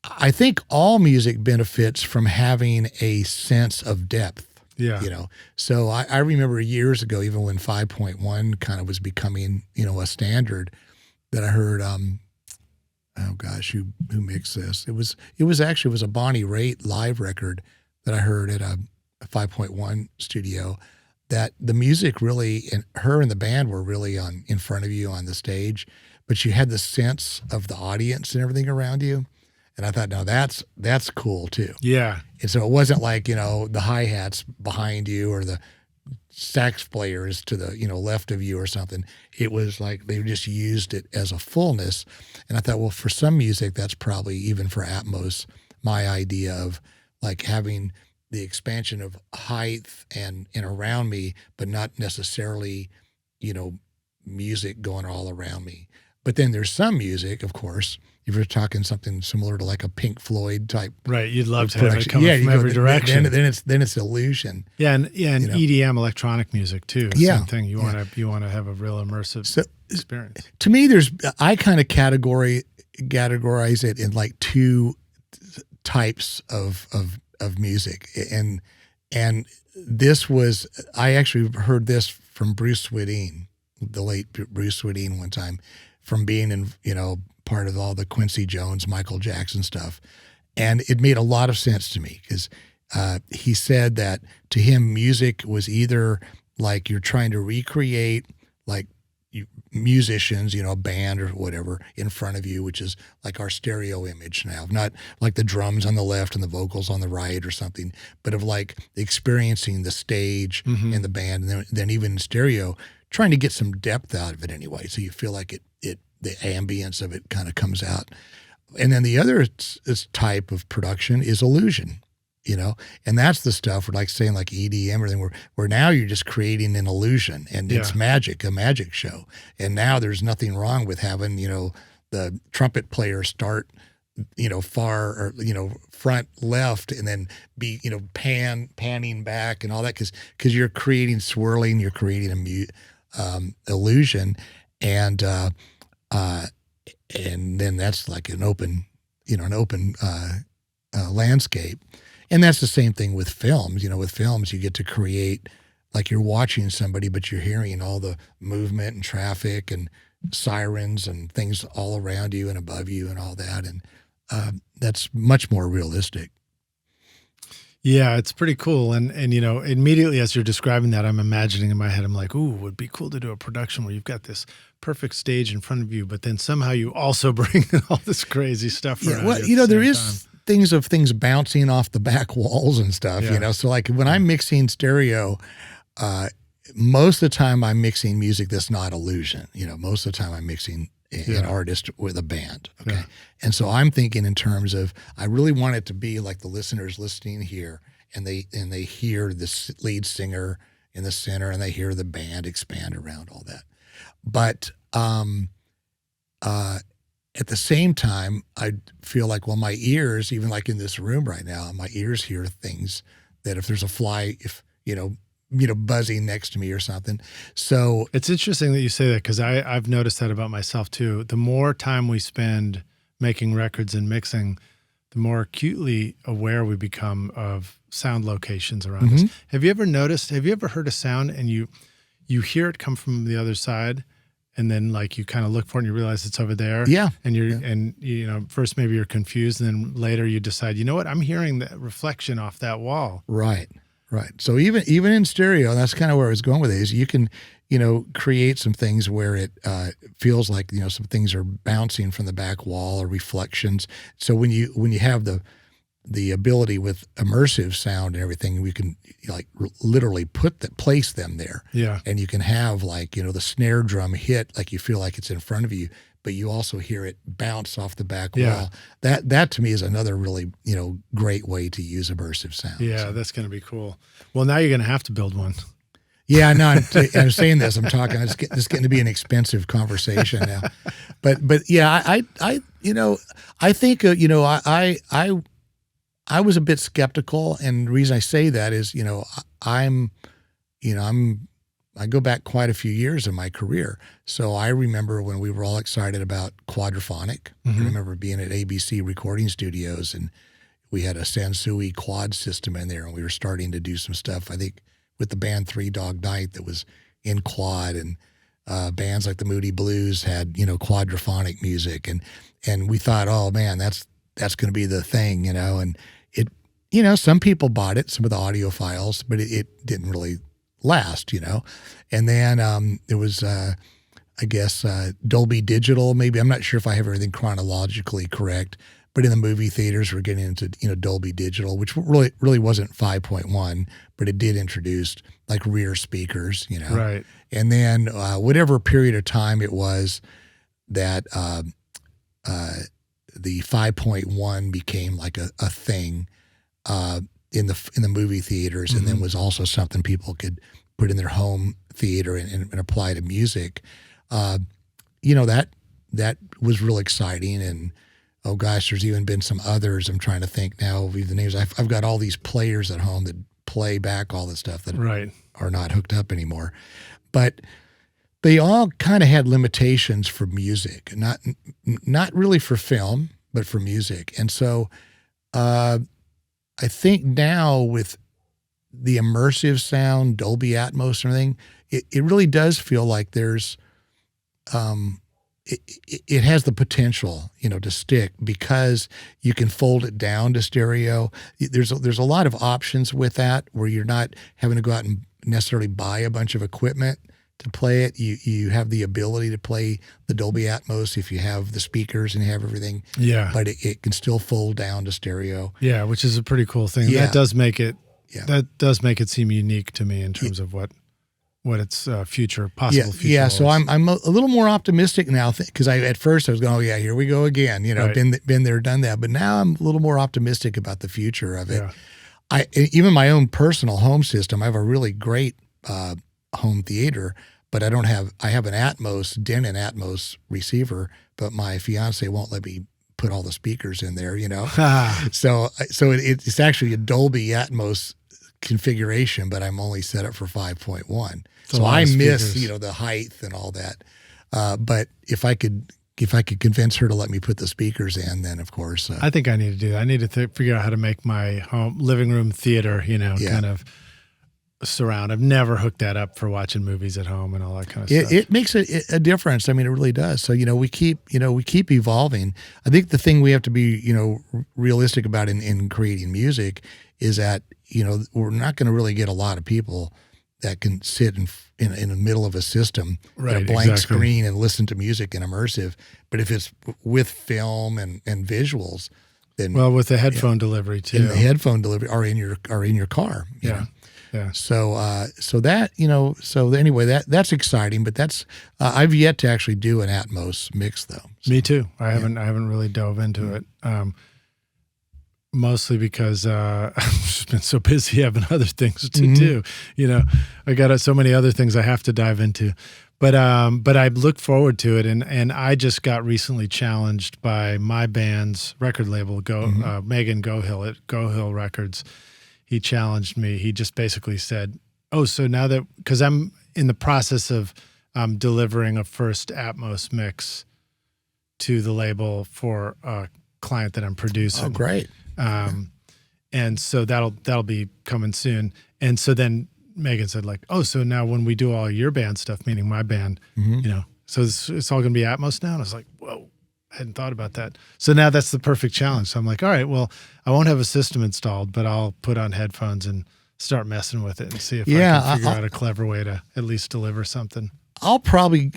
I think all music benefits from having a sense of depth. Yeah. So I remember years ago, even when 5.1 kind of was becoming, a standard, that I heard, who mixed this? It was a Bonnie Raitt live record that I heard at a 5.1 studio, that the music really, and her and the band were really in front of you on the stage, but you had the sense of the audience and everything around you. And I thought, no, that's cool too. Yeah. And so it wasn't like, the hi-hats behind you or the sax players to the, left of you or something. It was like they just used it as a fullness. And I thought, well, for some music, that's probably, even for Atmos, my idea of like having the expansion of height and around me, but not necessarily, music going all around me. But then there's some music, of course, if you're talking something similar to like a Pink Floyd type. Right. You'd love to have it coming from every direction. Then it's illusion. Yeah. And EDM electronic music too. Yeah. Same thing. You want to have a real immersive experience. To me, I kind of categorize it in like two types of music. And this was, I actually heard this from Bruce Swedien, the late Bruce Swedien, one time, from being in, part of all the Quincy Jones, Michael Jackson stuff. And it made a lot of sense to me because he said that to him, music was either like you're trying to recreate like musicians, a band or whatever in front of you, which is like our stereo image now, not like the drums on the left and the vocals on the right or something, but of like experiencing the stage and the band. And then even in stereo, trying to get some depth out of it anyway. So you feel like the ambience of it kind of comes out. And then the other type of production is illusion, and that's the stuff we're like saying like EDM, everything where now you're just creating an illusion and it's magic, a magic show. And now there's nothing wrong with having, the trumpet player start, far or, front left and then be, panning back and all that. Cause you're creating swirling, you're creating illusion. And then that's like an open landscape. And that's the same thing with films. With films, you get to create, like you're watching somebody, but you're hearing all the movement and traffic and sirens and things all around you and above you and all that. And that's much more realistic. Yeah, it's pretty cool. And immediately as you're describing that, I'm imagining in my head, I'm like, ooh, it would be cool to do a production where you've got this perfect stage in front of you, but then somehow you also bring in all this crazy stuff around. Well, there is things bouncing off the back walls and stuff, So like when I'm mixing stereo, most of the time I'm mixing music that's not illusion. Most of the time I'm mixing an artist with a band. Okay. Yeah. And so I'm thinking in terms of, I really want it to be like the listeners listening here and they hear the lead singer in the center and they hear the band expand around all that. But at the same time, I feel like, well, my ears, even like in this room right now, my ears hear things that if there's a fly, buzzing next to me or something. So it's interesting that you say that because I've noticed that about myself too. The more time we spend making records and mixing, the more acutely aware we become of sound locations around us. Have you ever heard a sound and you hear it come from the other side? And then like you kind of look for it and you realize it's over there. Yeah. And first maybe you're confused and then later you decide, you know what, I'm hearing that reflection off that wall. Right. So even in stereo, that's kind of where I was going with it, is you can, create some things where it feels like, some things are bouncing from the back wall or reflections. So when you have the ability with immersive sound and everything, we can like literally place them there. Yeah. And you can have like, the snare drum hit, like you feel like it's in front of you, but you also hear it bounce off the back wall. That to me is another really, great way to use immersive sound. Yeah, so. That's going to be cool. Well, now you're going to have to build one. Yeah, no, I'm saying this. I'm talking. It's getting to be an expensive conversation now, but yeah, I think I was a bit skeptical, and the reason I say that is I go back quite a few years in my career, so I remember when we were all excited about quadraphonic. I remember being at ABC recording studios, and we had a Sansui quad system in there, and we were starting to do some stuff. I think with the band Three Dog Night that was in quad, and bands like the Moody Blues had quadraphonic music, and we thought, oh man, that's going to be the thing, and it, some people bought it, some of the audiophiles, but it didn't really last, and then there was I guess Dolby Digital, maybe. I'm not sure if I have everything chronologically correct, but in the movie theaters we're getting into Dolby Digital, which really wasn't 5.1, but it did introduce like rear speakers, Right. And then whatever period of time it was that the 5.1 became like a thing, in the movie theaters, and then was also something people could put in their home theater and apply to music. That was real exciting. And oh gosh, there's even been some others. I'm trying to think now of the names. I've got all these players at home that play back all the stuff that are not hooked up anymore. But they all kind of had limitations for music, not really for film, but for music. And so I think now with the immersive sound, Dolby Atmos and everything, it really does feel like there's it has the potential, to stick, because you can fold it down to stereo. There's a lot of options with that, where you're not having to go out and necessarily buy a bunch of equipment to play it. You have the ability to play the Dolby Atmos if you have the speakers and you have everything. Yeah. But it can still fold down to stereo. Yeah, which is a pretty cool thing. Yeah. That does make it seem unique to me in terms of what its possible future. Yeah. So I'm a little more optimistic now, because at first I was going, oh yeah, here we go again. Been there, done that. But now I'm a little more optimistic about the future of it. Yeah. Even my own personal home system, I have a really great home theater, but I have an Atmos, Denon Atmos receiver, but my fiance won't let me put all the speakers in there, So it's actually a Dolby Atmos configuration, but I'm only set up for 5.1. So I miss, the height and all that. But if I could convince her to let me put the speakers in, then of course. I think I need to do that. I need to figure out how to make my home living room theater, kind of surround. I've never hooked that up for watching movies at home and all that kind of stuff. It makes a difference. I mean, it really does. So, we keep evolving. I think the thing we have to be, realistic about in creating music is that, we're not going to really get a lot of people that can sit in the middle of a system, a blank screen, and listen to music in immersive. But if it's with film and visuals, then with the headphone delivery too, and the headphone delivery are in your car. You know? Yeah. So that, so anyway, that's exciting, but that's, I've yet to actually do an Atmos mix though. So, me too. I haven't really dove into it. Mostly because I've just been so busy having other things to do. I got so many other things I have to dive into. But I look forward to it, and I just got recently challenged by my band's record label, Megan Gohill at Gohill Records. He challenged me. He just basically said, "Oh, so now that, because I'm in the process of delivering a first Atmos mix to the label for a client that I'm producing." Oh, great. And so that'll be coming soon. And so then Megan said, like, "Oh, so now when we do all your band stuff," meaning my band, so it's all going to be Atmos now. And I was like, whoa, I hadn't thought about that. So now that's the perfect challenge. So I'm like, all right, well, I won't have a system installed, but I'll put on headphones and start messing with it and see if I can figure out a clever way to at least deliver something. I'll probably,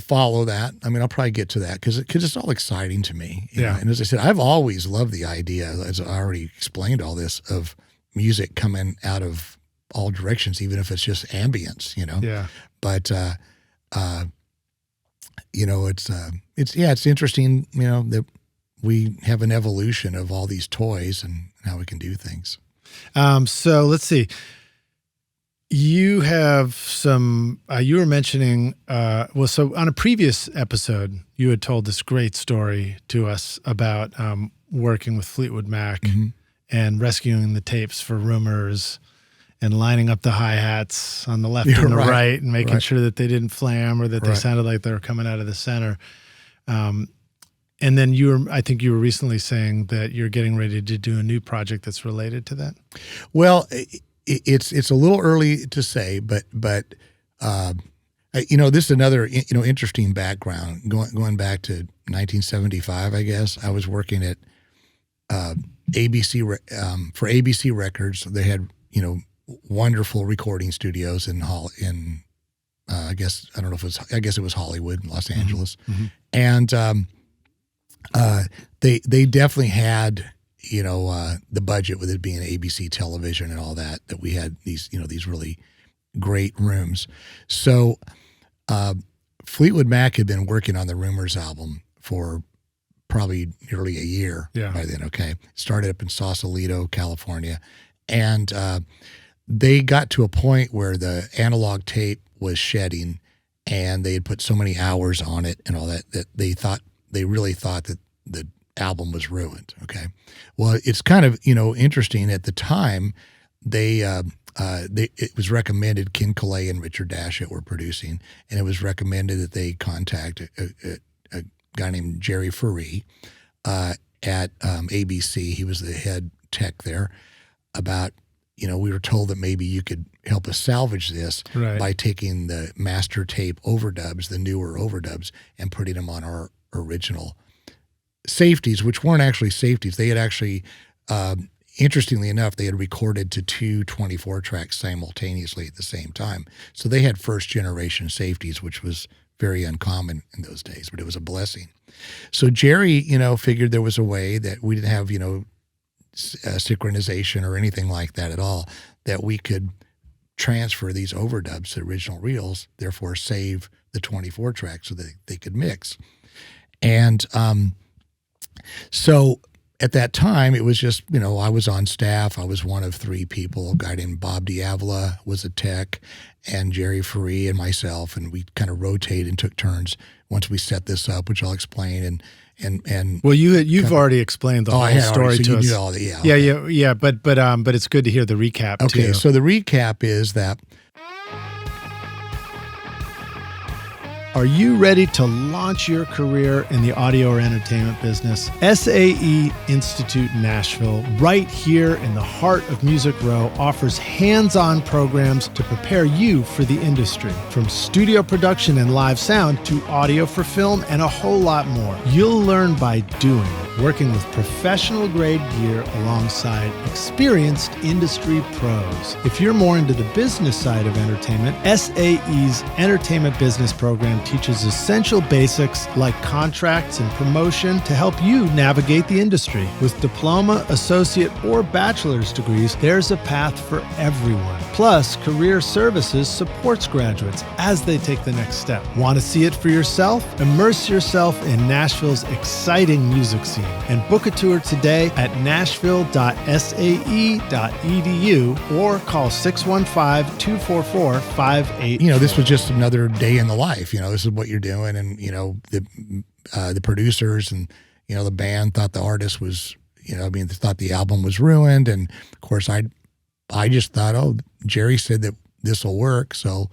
follow that. I mean, I'll probably get to that because it's all exciting to me. You know? And as I said, I've always loved the idea, as I already explained all this, of music coming out of all directions, even if it's just ambience, Yeah. But, it's interesting, that we have an evolution of all these toys and how we can do things. So let's see. You have some, you were mentioning, so on a previous episode, you had told this great story to us about working with Fleetwood Mac and rescuing the tapes for Rumours and lining up the hi-hats on the left and the right and making sure that they didn't flam or that they sounded like they were coming out of the center. And then I think you were recently saying that you're getting ready to do a new project that's related to that. Well, it's a little early to say, but this is another interesting background going back to 1975. I guess I was working at ABC for ABC Records. They had wonderful recording studios in I guess it was Hollywood, Los Angeles, and they definitely had. The budget with it being ABC television and all that we had these really great rooms. So Fleetwood Mac had been working on the Rumours album for probably nearly a year by then. Okay. Started up in Sausalito, California. And they got to a point where the analog tape was shedding, and they had put so many hours on it and all that they really thought that the album was ruined. Okay. Well, it's kind of, interesting. At the time, it was recommended, Ken Corea and Richard Dashit were producing, and it was recommended that they contact a guy named Jerry Faree at ABC. He was the head tech there. About, we were told that maybe you could help us salvage this by taking the master tape overdubs, the newer overdubs, and putting them on our original safeties, which weren't actually safeties. They had actually, interestingly enough, they had recorded to 2 24 tracks simultaneously at the same time. So they had first generation safeties, which was very uncommon in those days, but it was a blessing. So Jerry, figured there was a way that we didn't have, synchronization or anything like that at all, that we could transfer these overdubs to original reels, therefore save the 24 tracks so that they could mix. And so at that time, it was just, I was on staff. I was one of 3 people. A guy named Bob Diavola was a tech, and Jerry Faree and myself, and we kind of rotated and took turns once we set this up, which I'll explain. And well, you've already explained the whole story to us. All that, yeah. But it's good to hear the recap too. Okay, so the recap is that. Are you ready to launch your career in the audio or entertainment business? SAE Institute Nashville, right here in the heart of Music Row, offers hands-on programs to prepare you for the industry. From studio production and live sound to audio for film and a whole lot more. You'll learn by doing, working with professional-grade gear alongside experienced industry pros. If you're more into the business side of entertainment, SAE's Entertainment Business Program teaches essential basics like contracts and promotion to help you navigate the industry. With diploma, associate, or bachelor's degrees, there's a path for everyone. Plus, Career Services supports graduates as they take the next step. Want to see it for yourself? Immerse yourself in Nashville's exciting music scene and book a tour today at nashville.sae.edu or call 615-244-58. This was just another day in the life. This is what you're doing, and the producers and the band thought the artist was, they thought the album was ruined, and of course I just thought, oh, Jerry said that this will work, so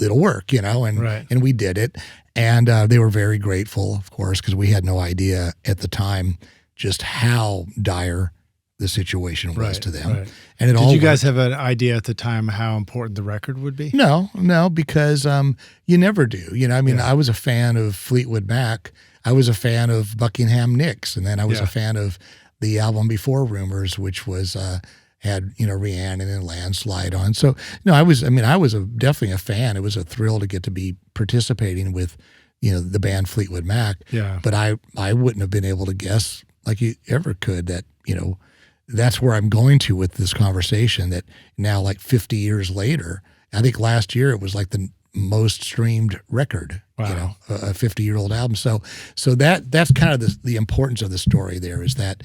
it'll work, and we did it, and they were very grateful, of course, because we had no idea at the time just how dire the situation was to them. Right. And did you guys have an idea at the time how important the record would be? No, because you never do. I was a fan of Fleetwood Mac. I was a fan of Buckingham Nicks, and then I was a fan of the album before Rumours, which was had Rhiannon and Landslide on. So I was definitely a fan. It was a thrill to get to be participating with the band Fleetwood Mac. Yeah. But I wouldn't have been able to guess like you ever could that that's where I'm going to with this conversation, that now, like 50 years later, I think last year it was like the most streamed record, wow. A 50-year-old album. So that's kind of the importance of the story there, is that,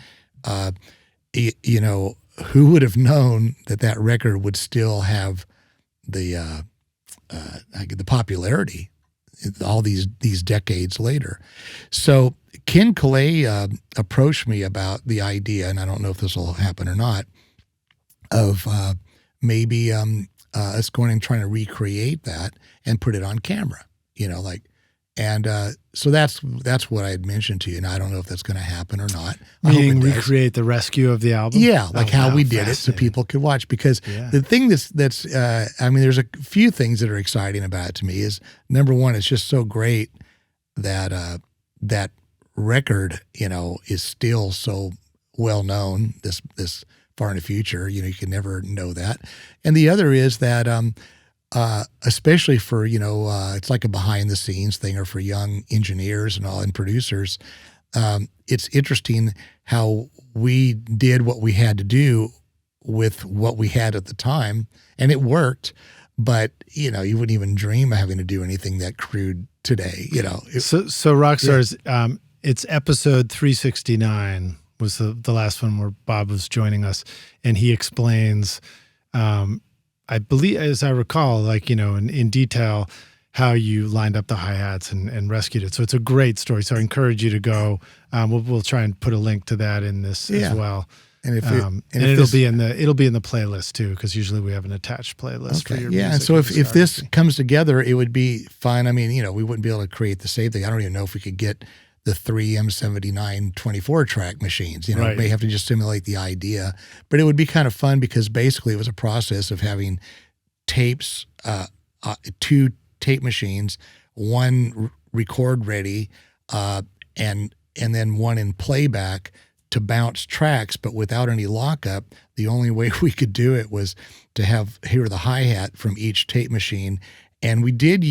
who would have known that record would still have the popularity all these decades later. So Ken Corea approached me about the idea, and I don't know if this will happen or not, of maybe us going and trying to recreate that and put it on camera, so that's what I had mentioned to you, and I don't know if that's going to happen or not. Meaning recreate the rescue of the album? Yeah, how we did it so people could watch. Because the thing that's there's a few things that are exciting about it to me. Is number one, it's just so great that that record, is still so well known this far in the future. You can never know that. And the other is that especially for, it's like a behind the scenes thing, or for young engineers and producers. It's interesting how we did what we had to do with what we had at the time, and it worked, but you wouldn't even dream of having to do anything that crude today, So Rockstars, It's episode 369 was the last one where Bob was joining us, and he explains, I believe, as I recall, like, in detail, how you lined up the hi-hats and rescued it. So it's a great story. So I encourage you to go. We'll try and put a link to that in this as well. And it'll be in the playlist too, because usually we have an attached playlist for your music. And so if this comes together, it would be fun. I mean, we wouldn't be able to create the same thing. I don't even know if we could get the 3 M79 24-track machines. Right. We may have to just simulate the idea. But it would be kind of fun because basically it was a process of having tapes, 2 tape machines, 1 record ready, and then 1 in playback to bounce tracks, but without any lockup. The only way we could do it was to hear the hi-hat from each tape machine. And we did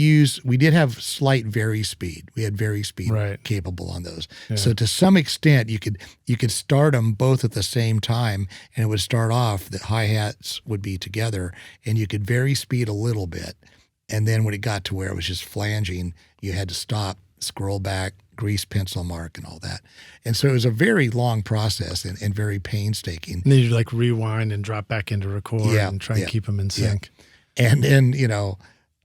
have slight vary speed. We had vary speed capable on those. Yeah. So to some extent, you could start them both at the same time, and it would start off, the hi-hats would be together, and you could vary speed a little bit. And then when it got to where it was just flanging, you had to stop, scroll back, grease pencil mark, and all that. And so it was a very long process and very painstaking. And then you'd like rewind and drop back into record and try and keep them in sync. Yeah. And then,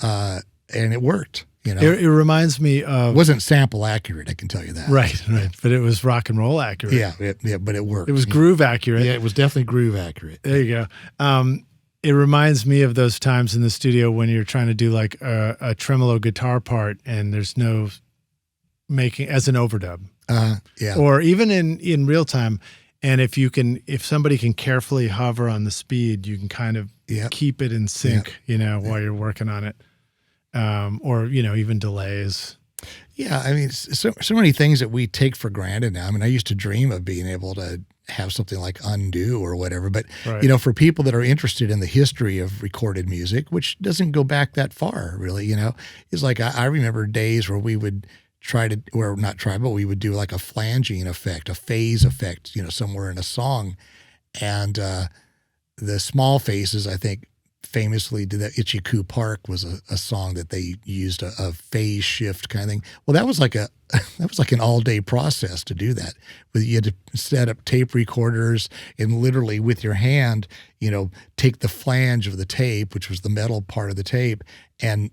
and it worked. It reminds me of... It wasn't sample accurate, I can tell you that. Right. But it was rock and roll accurate. Yeah, but it worked. It was groove accurate. Yeah, it was definitely groove accurate. There you go. It reminds me of those times in the studio when you're trying to do like a tremolo guitar part and there's no making as an overdub. Or even in real time. And if somebody can carefully hover on the speed, you can kind of keep it in sync, while you're working on it. Or even delays. Yeah, I mean, so many things that we take for granted now. I mean, I used to dream of being able to have something like undo or whatever. But, for people that are interested in the history of recorded music, which doesn't go back that far, really, it's like I remember days where we would we would do like a flanging effect, a phase effect, somewhere in a song. And the Small Faces, I think, famously did that. Itchy Coo Park was a song that they used a phase shift kind of thing. Well, that was like an all-day process to do that. You had to set up tape recorders and literally with your hand, take the flange of the tape, which was the metal part of the tape, and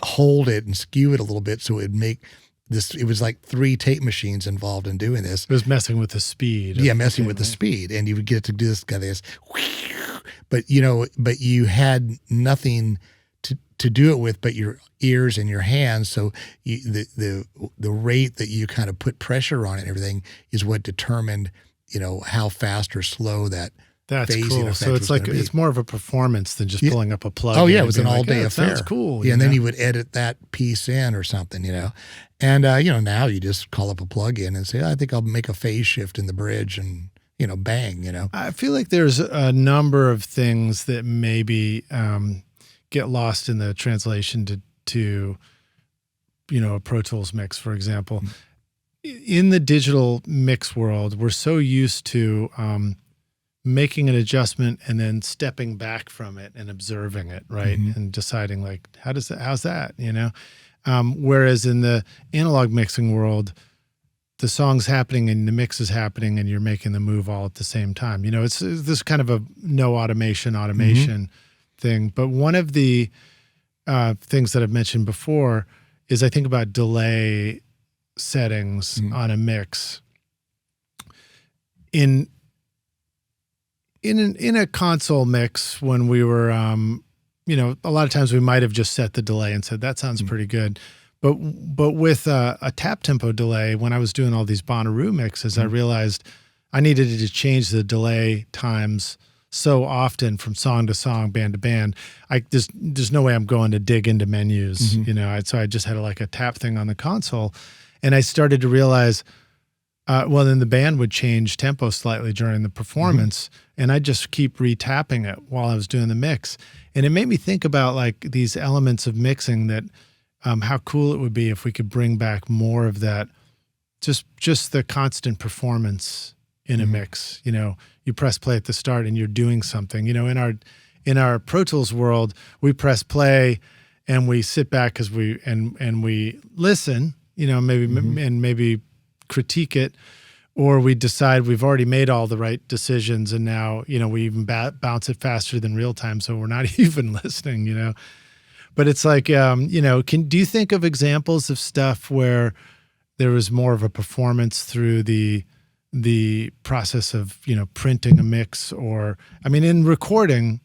hold it and skew it a little bit so it would make this. It was like 3 tape machines involved in doing this. It was messing with the speed. Yeah, messing with the speed, and you would get to do this kind of this. But you had nothing to do it with but your ears and your hands. So the rate that you kind of put pressure on it and everything is what determined, how fast or slow that. That's cool. So it's like it's more of a performance than just pulling up a plug. Oh yeah, it was an all-day affair. Sounds cool. Yeah, and then you would edit that piece in or something, And now you just call up a plug in and say, I think I'll make a phase shift in the bridge and bang. I feel like there's a number of things that maybe get lost in the translation to a Pro Tools mix, for example. Mm-hmm. In the digital mix world, we're so used to making an adjustment and then stepping back from it and observing it, right? Mm-hmm. And deciding like, how's that, whereas in the analog mixing world, the song's happening and the mix is happening and you're making the move all at the same time. It's this kind of a no automation mm-hmm. thing. But one of the things that I've mentioned before is I think about delay settings mm-hmm. on a mix. In a console mix, when we were, a lot of times we might have just set the delay and said, that sounds mm-hmm. pretty good. But with a tap tempo delay, when I was doing all these Bonnaroo mixes, mm-hmm. I realized I needed to change the delay times so often from song to song, band to band. There's no way I'm going to dig into menus, mm-hmm. So I just had like a tap thing on the console. And I started to realize, then the band would change tempo slightly during the performance, mm-hmm. and I'd just keep re-tapping it while I was doing the mix. And it made me think about like these elements of mixing that how cool it would be if we could bring back more of that, just the constant performance in a mm-hmm. mix. You press play at the start and you're doing something. In our Pro Tools world, we press play and we sit back because we listen. Maybe mm-hmm. and maybe critique it, or we decide we've already made all the right decisions and now, we even bounce it faster than real time. So we're not even listening, But it's like, do you think of examples of stuff where there was more of a performance through the process of, printing a mix? Or, in recording,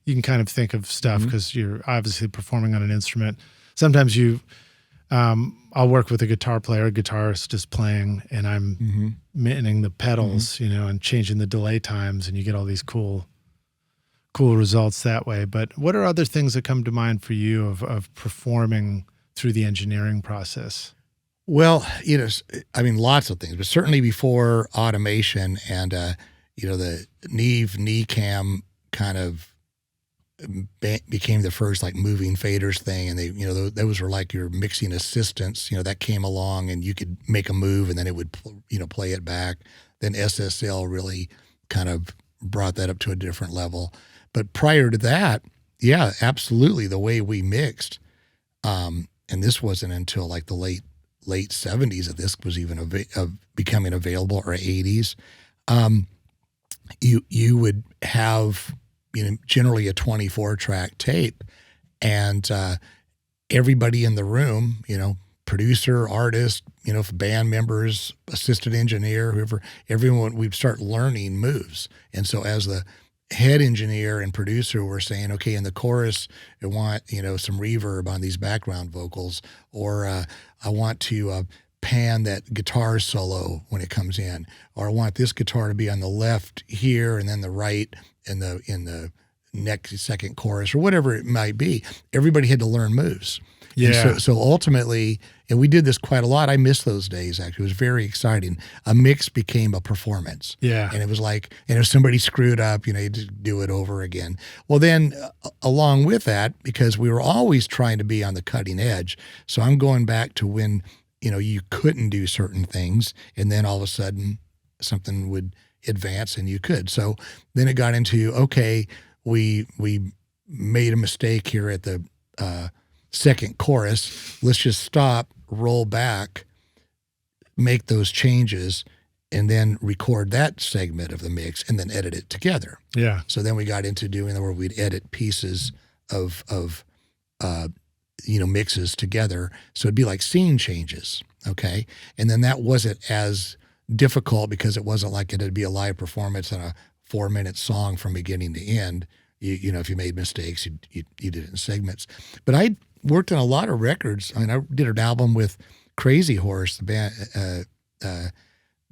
you can kind of think of stuff because you're obviously performing on an instrument. Sometimes I'll work with a guitar player, a guitarist is playing, and I'm minting the pedals, and changing the delay times, and you get all these cool results that way. But what are other things that come to mind for you of performing through the engineering process? Well, lots of things, but certainly before automation and, the Neve NECAM kind of became the first like moving faders thing. And they, those were like your mixing assistants, that came along and you could make a move and then it would, play it back. Then SSL really kind of brought that up to a different level. But prior to that, yeah, absolutely. The way we mixed, and this wasn't until like the late 70s that this was even becoming available, or 80s. You would have, generally a 24-track tape, and everybody in the room, producer, artist, band members, assistant engineer, whoever, everyone, we'd start learning moves. And so as the head engineer and producer were saying, okay, in the chorus, I want, some reverb on these background vocals, or I want to pan that guitar solo when it comes in, or I want this guitar to be on the left here and then the right in the next second chorus, or whatever it might be. Everybody had to learn moves. Yeah. So ultimately, and we did this quite a lot. I miss those days, actually. It was very exciting. A mix became a performance. Yeah. And it was like, and if somebody screwed up, you had to do it over again. Well, then along with that, because we were always trying to be on the cutting edge, so I'm going back to when, you couldn't do certain things, and then all of a sudden something would advance and you could. So then it got into, okay, we made a mistake here at the second chorus. Let's just stop, roll back, make those changes, and then record that segment of the mix and then edit it together. Yeah. So then we got into doing where we'd edit pieces of mixes together. So it'd be like scene changes. Okay. And then that wasn't as difficult because it wasn't like it'd be a live performance on a 4-minute song from beginning to end. If you made mistakes, you did it in segments. But I worked on a lot of records. I did an album with Crazy Horse, the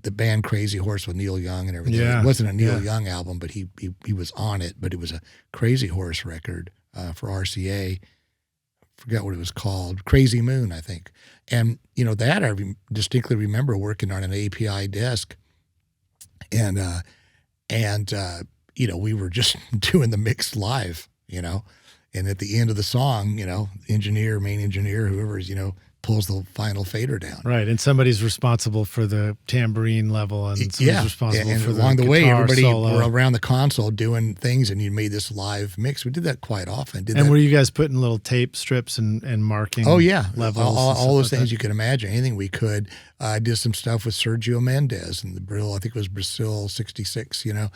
band Crazy Horse with Neil Young and everything. Yeah. It wasn't a Neil Young album, but he was on it. But it was a Crazy Horse record for RCA. Forgot what it was called. Crazy Moon, I think. And that I distinctly remember working on an API desk, and we were just doing the mix live, and at the end of the song, main engineer, whoever's, pulls the final fader down. Right. And somebody's responsible for the tambourine level, and somebody's responsible for along the way, everybody solo. Were around the console doing things, and you made this live mix. We did that quite often. Were you guys putting little tape strips and marking? Oh yeah, levels, all those things you could imagine, anything we could. I did some stuff with Sergio Mendes and the Brazil, I think it was Brazil 66, and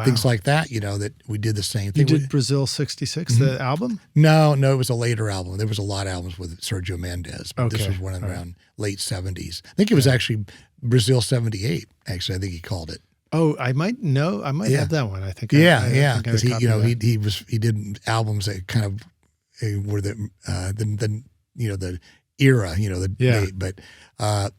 things like that, that we did the same thing. You did Brazil 66, the album? No, it was a later album. There was a lot of albums with Sergio Mendes, but this was one around late 70s. I think it was actually Brazil 78, actually, I think he called it. Oh, I might have that one. I think. Yeah, because he did albums that kind of were the era, date,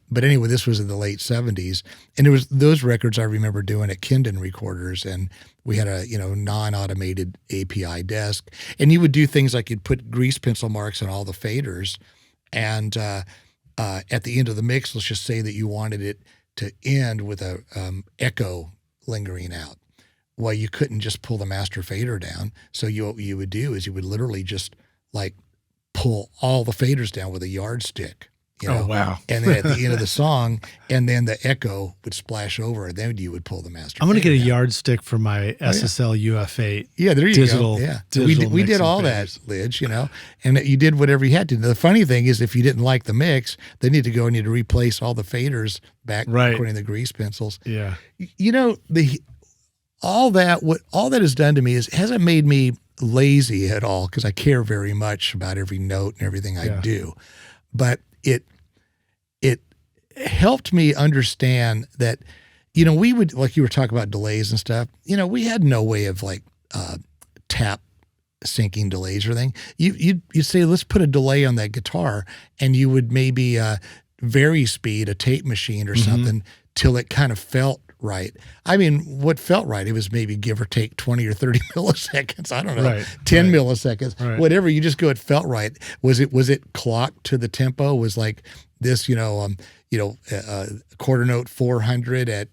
but anyway, this was in the late 70s, and it was those records I remember doing at Kindon Recorders, and we had a non-automated API desk, and you would do things like you'd put grease pencil marks on all the faders, and at the end of the mix, let's just say that you wanted it to end with a echo lingering out. Well, you couldn't just pull the master fader down, so what you would do is you would literally just like pull all the faders down with a yardstick, You know? Oh, wow. And then at the end of the song, and then the echo would splash over, and then you would pull the master. I'm going to get a down. yardstick for my SSL UF8. Yeah, there you digital, go. Yeah, digital we did all faders. that, Lidge, you know, and you did whatever you had to. The funny thing is, if you didn't like the mix, then you had to go and you had to replace all the faders back according to the grease pencils. Yeah, you know, all that has done to me is hasn't made me lazy at all, because I care very much about every note and everything I do, but it helped me understand that, you know, we would, like you were talking about delays and stuff, you know, we had no way of like tap syncing delays or anything. You'd say, let's put a delay on that guitar, and you would maybe vary speed a tape machine or something till it kind of felt right. I mean, what felt right, it was maybe give or take 20 or 30 milliseconds. I don't know, 10 milliseconds, whatever. You just go, it felt right. Was it clocked to the tempo? Was like this, quarter note 400 at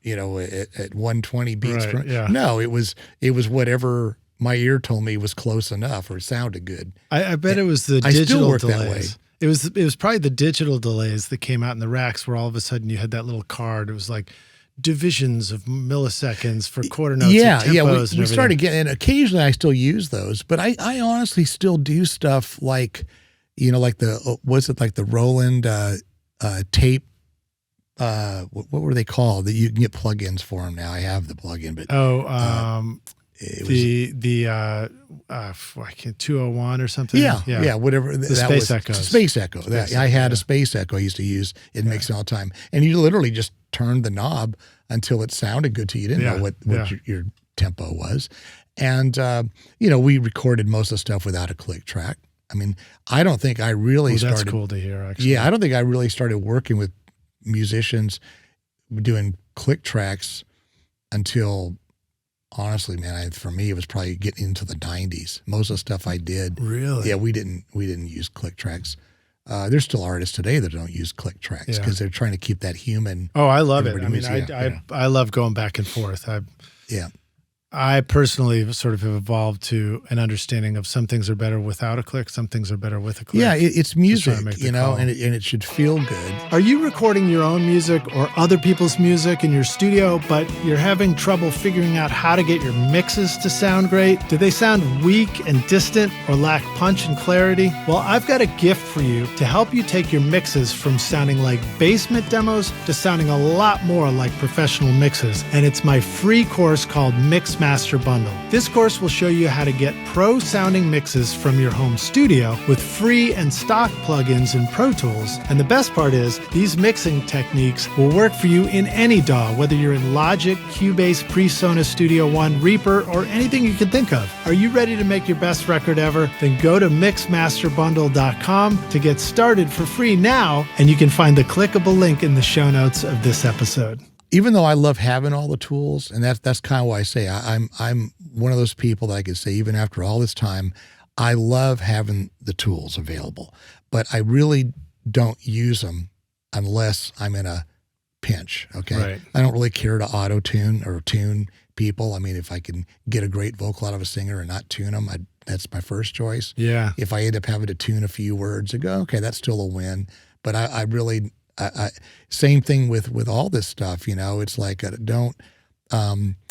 120 beats per. No, it was whatever my ear told me was close enough or sounded good. I bet it was the I digital still work delays. that way. It was probably the digital delays that came out in the racks, where all of a sudden you had that little card. It was like divisions of milliseconds for quarter notes. We started getting, and occasionally I still use those, but I honestly still do stuff like, like the Roland tape. What were they called? That you can get plugins for them now. I have the plugin, but the 201 or something. Yeah, whatever. The Space Echo. Space Echo. I had a Space Echo I used to use. It makes it all the time, and you literally just turned the knob until it sounded good to you. You didn't know what your tempo was, and we recorded most of the stuff without a click track. I mean, I don't think I really started. That's cool to hear, actually. Yeah, I don't think I really started working with musicians doing click tracks until, honestly, man, for me, it was probably getting into the 90s. Most of the stuff I did. Really? Yeah, we didn't use click tracks. There's still artists today that don't use click tracks because they're trying to keep that human. Oh, I love it. I mean, I love going back and forth. I personally sort of have evolved to an understanding of some things are better without a click, some things are better with a click. Yeah, it's music, and it should feel good. Are you recording your own music or other people's music in your studio, but you're having trouble figuring out how to get your mixes to sound great? Do they sound weak and distant or lack punch and clarity? Well, I've got a gift for you to help you take your mixes from sounding like basement demos to sounding a lot more like professional mixes, and it's my free course called Mix Master Bundle. This course will show you how to get pro-sounding mixes from your home studio with free and stock plugins in Pro Tools. And the best part is, these mixing techniques will work for you in any DAW, whether you're in Logic, Cubase, PreSonus Studio One, Reaper, or anything you can think of. Are you ready to make your best record ever? Then go to mixmasterbundle.com to get started for free now, and you can find the clickable link in the show notes of this episode. Even though I love having all the tools, and that's kind of why I say I'm one of those people that I could say, even after all this time, I love having the tools available, but I really don't use them unless I'm in a pinch. Okay. Right. I don't really care to auto tune or tune people. I mean, if I can get a great vocal out of a singer and not tune them, that's my first choice. Yeah. If I end up having to tune a few words and go, okay, that's still a win. But I really, same thing with all this stuff, it's like,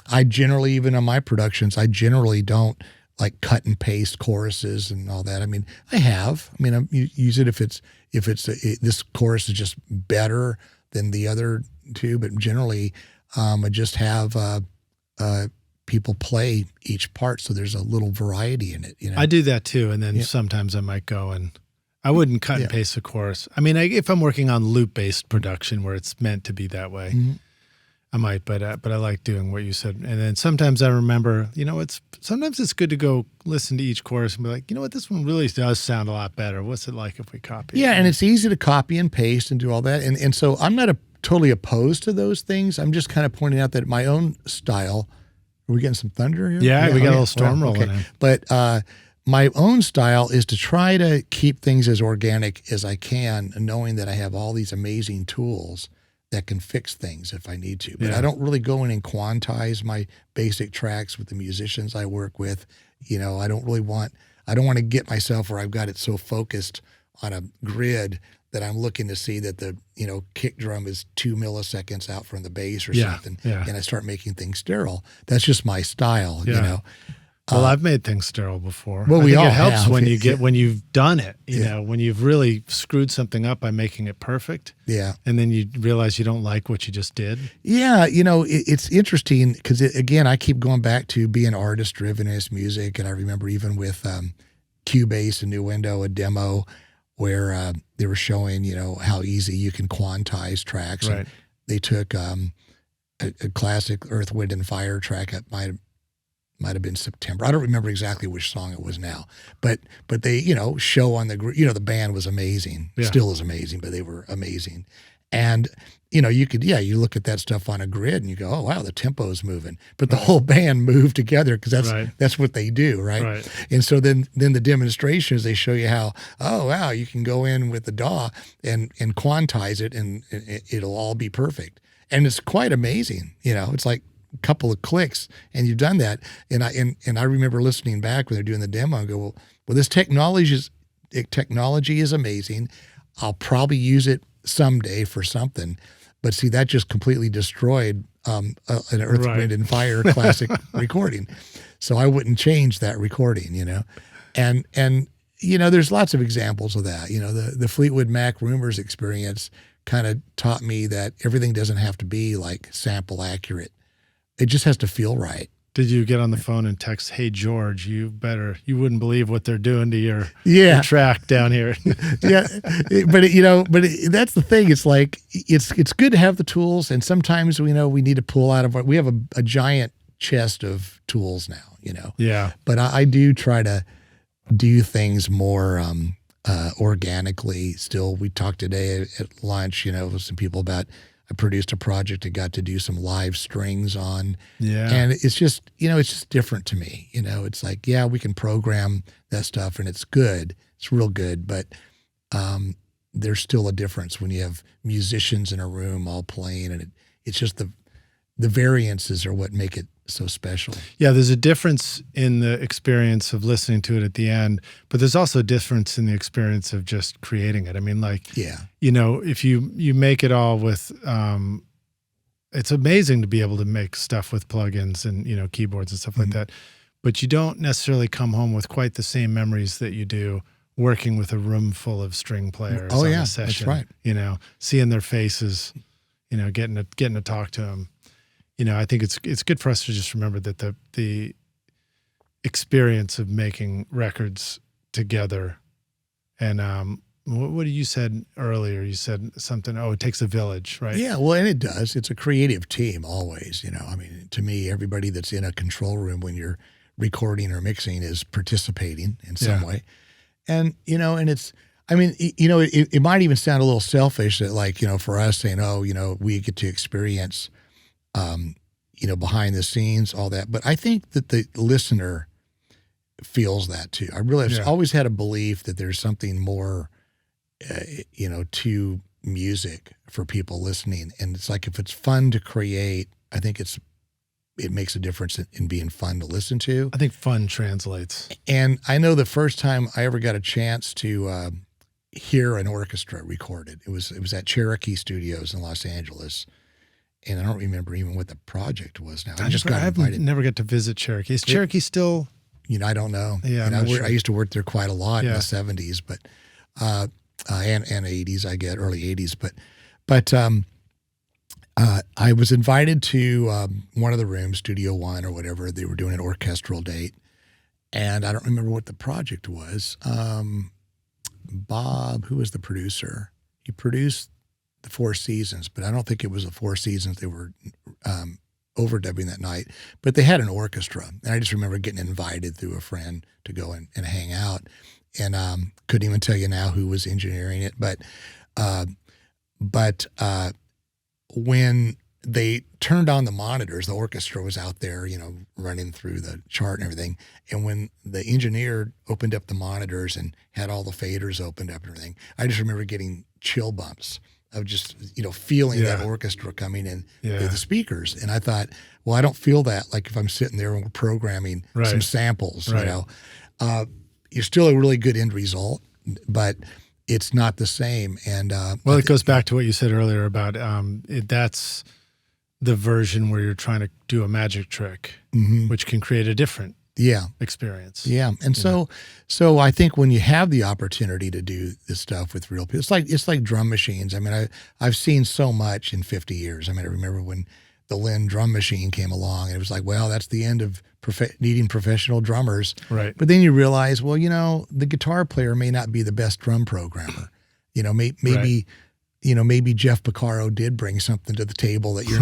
I generally, even on my productions, I generally don't like cut and paste choruses and all that. I mean, I use it if this chorus is just better than the other two, but generally, I just have, people play each part. So there's a little variety in it, I do that too. And then sometimes I might go and I wouldn't cut and paste the chorus. I mean, if I'm working on loop-based production where it's meant to be that way, I might, but I like doing what you said. And then sometimes I remember, sometimes it's good to go listen to each chorus and be like, you know what, this one really does sound a lot better. What's it like if we copy it? Yeah, and it's easy to copy and paste and do all that. And so I'm not totally opposed to those things. I'm just kind of pointing out that my own style, are we getting some thunder here? Yeah, we got a little storm rolling in. But my own style is to try to keep things as organic as I can, knowing that I have all these amazing tools that can fix things if I need to. But I don't really go in and quantize my basic tracks with the musicians I work with. I don't want to get myself where I've got it so focused on a grid that I'm looking to see that the, kick drum is 2 milliseconds out from the bass or something, and I start making things sterile. That's just my style, Well, I've made things sterile before. Well, I think all it helps have. when you've done it, when you've really screwed something up by making it perfect. Yeah. And then you realize you don't like what you just did. Yeah. It's interesting because, again, I keep going back to being artist-driven in this music. And I remember even with Cubase and New Window, a demo where they were showing, how easy you can quantize tracks. Right. And they took a classic Earth, Wind, and Fire track. It might have been September. I don't remember exactly which song it was now, but they, show on the band was amazing, still is amazing, but they were amazing. And, you look at that stuff on a grid and you go, oh, wow, the tempo is moving, but the whole band moved together because that's what they do. Right. And so then the demonstrations, they show you how, oh, wow, you can go in with the DAW and quantize it and it'll all be perfect. And it's quite amazing. It's like couple of clicks and you've done that. And I remember listening back when they're doing the demo and go, well, this technology is amazing. I'll probably use it someday for something. But see, that just completely destroyed an Earth, Wind, and Fire classic recording. So I wouldn't change that recording, And there's lots of examples of that. The Fleetwood Mac Rumours experience kind of taught me that everything doesn't have to be like sample accurate. It just has to feel right. Did you get on the phone and text, "Hey George, you wouldn't believe what they're doing to your track down here." But that's the thing. It's like it's good to have the tools, and sometimes we need to pull out of we have a giant chest of tools now. Yeah. But I do try to do things more organically. Still, we talked today at lunch. With some people about. I produced a project I got to do some live strings on. Yeah. And it's just, it's just different to me. It's like, we can program that stuff and it's good. It's real good. But there's still a difference when you have musicians in a room all playing and it's just the variances are what make it so special. Yeah, there's a difference in the experience of listening to it at the end, but there's also a difference in the experience of just creating it. I mean, if you make it all with, it's amazing to be able to make stuff with plugins and, keyboards and stuff like that, but you don't necessarily come home with quite the same memories that you do working with a room full of string players on a session. That's right. Seeing their faces, getting to talk to them. I think it's good for us to just remember that the experience of making records together, and what you said earlier, you said something. Oh, it takes a village, right? Yeah, well, and it does. It's a creative team always. I mean, to me, everybody that's in a control room when you're recording or mixing is participating in some way, and and it's. I mean, it might even sound a little selfish that for us saying, oh, we get to experience. Behind the scenes, all that. But I think that the listener feels that too. I really have always had a belief that there's something more, to music for people listening. And it's like, if it's fun to create, I think it makes a difference in being fun to listen to. I think fun translates. And I know the first time I ever got a chance to hear an orchestra recorded, it was at Cherokee Studios in Los Angeles. And I don't remember even what the project was now. I just got invited. I've never got to visit Cherokee. Is Cherokee still? I don't know. Yeah, I used to work there quite a lot in the 70s, but and 80s, I get early 80s. But I was invited to one of the rooms, Studio One or whatever. They were doing an orchestral date, and I don't remember what the project was. Bob, who was the producer? He produced the Four Seasons, but I don't think it was the Four Seasons they were overdubbing that night. But they had an orchestra, and I just remember getting invited through a friend to go and hang out, and couldn't even tell you now who was engineering it. But when they turned on the monitors, the orchestra was out there, running through the chart and everything. And when the engineer opened up the monitors and had all the faders opened up and everything, I just remember getting chill bumps of just, feeling that orchestra coming in through the speakers. And I thought, well, I don't feel that like if I'm sitting there and we're programming some samples, you're still a really good end result, but it's not the same. And well, it goes back to what you said earlier about that's the version where you're trying to do a magic trick, which can create a different experience. Yeah. And so I think when you have the opportunity to do this stuff with real people, it's like drum machines. I mean, I've seen so much in 50 years. I mean, I remember when the Lynn drum machine came along, and it was like, well, that's the end of needing professional drummers. Right. But then you realize, well, the guitar player may not be the best drum programmer. Maybe Jeff Porcaro did bring something to the table that you're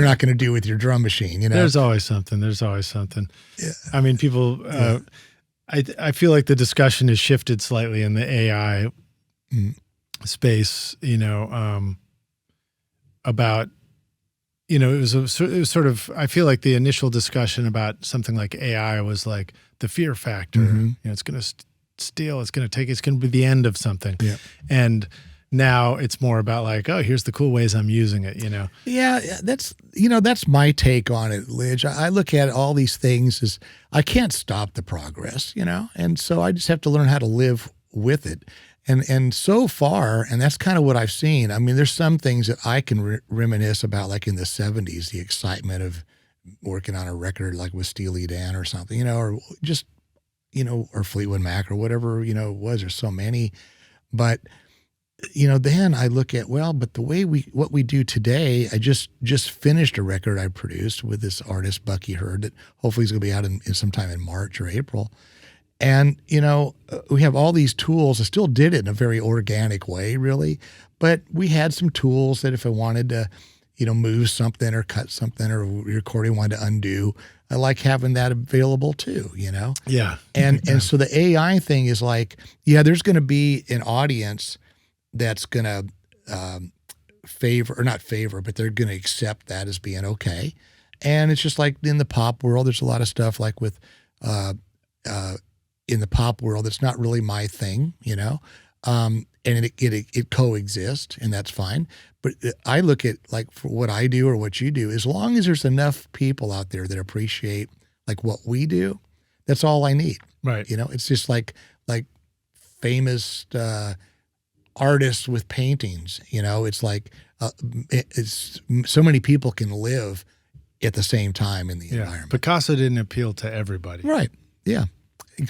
not gonna do with your drum machine. There's always something. Yeah. I mean, people. I feel like the discussion has shifted slightly in the AI space. About. It was sort of, I feel like the initial discussion about something like AI was like the fear factor. It's going to steal, it's going to be the end of something. Yeah. And now it's more about like, oh, here's the cool ways I'm using it, Yeah, that's my take on it, Lidge. I look at all these things as I can't stop the progress, and so I just have to learn how to live with it. And so far, and that's kind of what I've seen. I mean, there's some things that I can reminisce about, like in the 70s, the excitement of working on a record like with Steely Dan or something, or just, or Fleetwood Mac or whatever, it was. There's so many. But, then I look at, but the way what we do today, I just finished a record I produced with this artist, Bucky Hurd, that hopefully is going to be out in sometime in March or April. And, we have all these tools. I still did it in a very organic way, really. But we had some tools that if I wanted to, move something or cut something or recording wanted to undo, I like having that available too, Yeah. And so the AI thing is like, there's going to be an audience that's going to not favor, but they're going to accept that as being okay. And it's just like in the pop world, there's a lot of stuff like with in the pop world, it's not really my thing, and it coexists, and that's fine. But I look at like for what I do or what you do, as long as there's enough people out there that appreciate like what we do, that's all I need. Right. It's just like famous artists with paintings. It's like it's so many people can live at the same time in the environment. Picasso didn't appeal to everybody. Right. Yeah.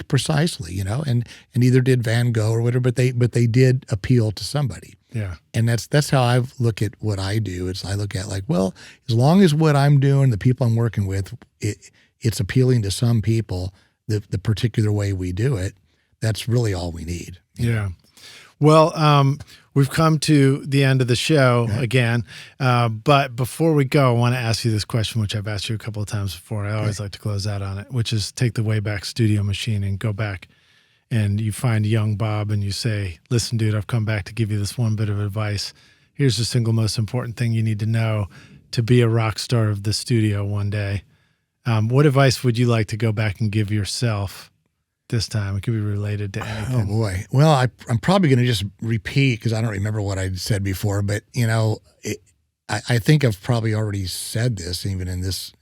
Precisely, and either did Van Gogh or whatever, but they did appeal to somebody. Yeah. And that's how I look at what I do. I look at like, well, as long as what I'm doing, the people I'm working with, it's appealing to some people, the particular way we do it, that's really all we need. Yeah. Well, we've come to the end of the show again, but before we go, I want to ask you this question, which I've asked you a couple of times before. I always like to close out on it, which is take the Wayback Studio machine and go back and you find young Bob and you say, listen, dude, I've come back to give you this one bit of advice. Here's the single most important thing you need to know to be a rock star of the studio one day. What advice would you like to go back and give yourself this time? It could be related to anything. Oh boy. Well, I'm probably going to just repeat because I don't remember what I said before, but I think I've probably already said this even in this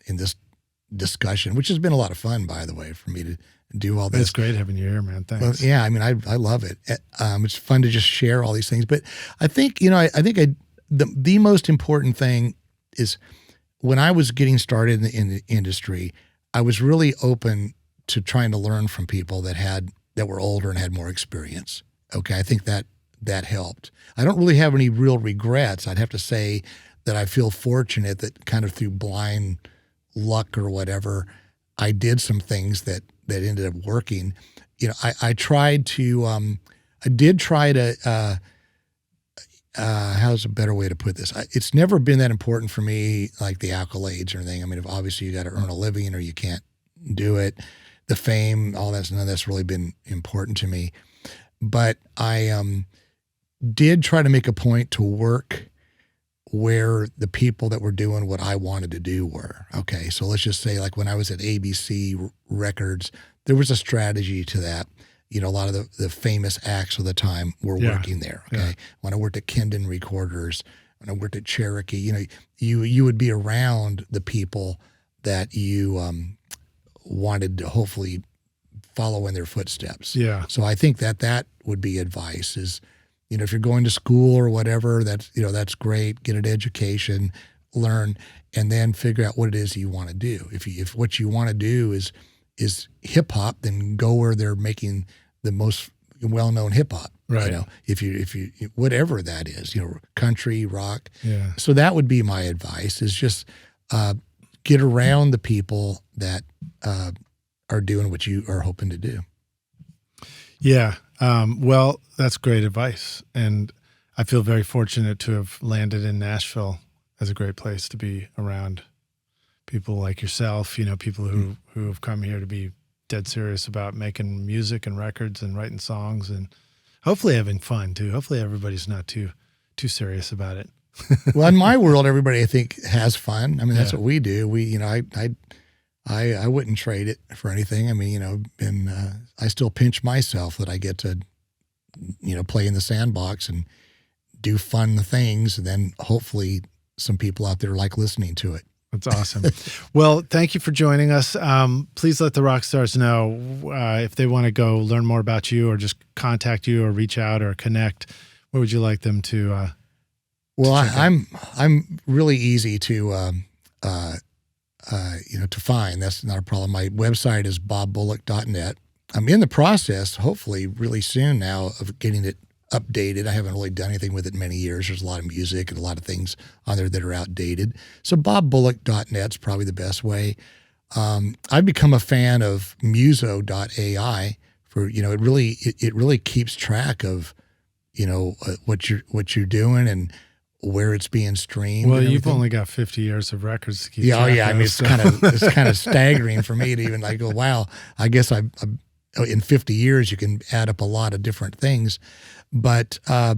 discussion, which has been a lot of fun, by the way, for me to do all this. It's great having you here, man. Thanks. Well, yeah. I mean, I love it. It's fun to just share all these things, but I think, the most important thing is when I was getting started in the industry, I was really open to trying to learn from people that were older and had more experience. Okay. I think that helped. I don't really have any real regrets. I'd have to say that I feel fortunate that kind of through blind luck or whatever, I did some things that ended up working. I did try to, how's a better way to put this? It's never been that important for me, like the accolades or anything. I mean, if obviously you got to earn a living or you can't do it. The fame, all that's, none of that's really been important to me. But I did try to make a point to work where the people that were doing what I wanted to do were. Okay, so let's just say like when I was at ABC Records, there was a strategy to that. A lot of the famous acts of the time were working there. Okay, yeah. When I worked at Kendon Recorders, when I worked at Cherokee, you would be around the people that you wanted to hopefully follow in their footsteps. Yeah. So I think that would be advice is, if you're going to school or whatever, that's great. Get an education, learn, and then figure out what it is you want to do. If what you want to do is hip hop, then go where they're making the most well-known hip hop. Right. If you whatever that is, country, rock. Yeah. So that would be my advice is just get around the people that are doing what you are hoping to do. Yeah. Well, that's great advice. And I feel very fortunate to have landed in Nashville as a great place to be around people like yourself, people who have come here to be dead serious about making music and records and writing songs and hopefully having fun too. Hopefully everybody's not too serious about it. Well, in my world, everybody I think has fun. I mean, that's what we do. I wouldn't trade it for anything. I mean, and I still pinch myself that I get to, play in the sandbox and do fun things. And then hopefully some people out there like listening to it. That's awesome. Well, thank you for joining us. Please let the rock stars know if they want to go learn more about you or just contact you or reach out or connect. Where would you like them to? Well, I'm really easy to to find. That's not a problem. My website is bobbullock.net. I'm in the process, hopefully really soon now, of getting it updated. I haven't really done anything with it in many years. There's a lot of music and a lot of things on there that are outdated. So bobbullock.net is probably the best way. I've become a fan of muso.ai for, it really keeps track of, what you're doing and where it's being streamed. Well, you've only got 50 years of records to keep track of. I mean, so. it's kind of staggering for me to even go, wow, I guess in 50 years you can add up a lot of different things. But I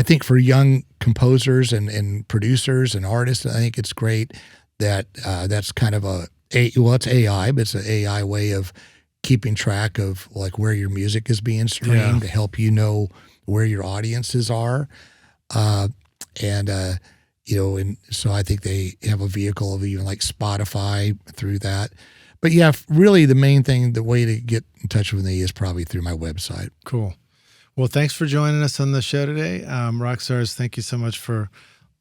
think for young composers and producers and artists, I think it's great that that's kind of it's AI, but it's an AI way of keeping track of like where your music is being streamed to help you know where your audiences are. And so I think they have a vehicle of even like Spotify through that. But yeah, really the main thing, the way to get in touch with me is probably through my website. Cool. Well, thanks for joining us on the show today. Rockstars, thank you so much for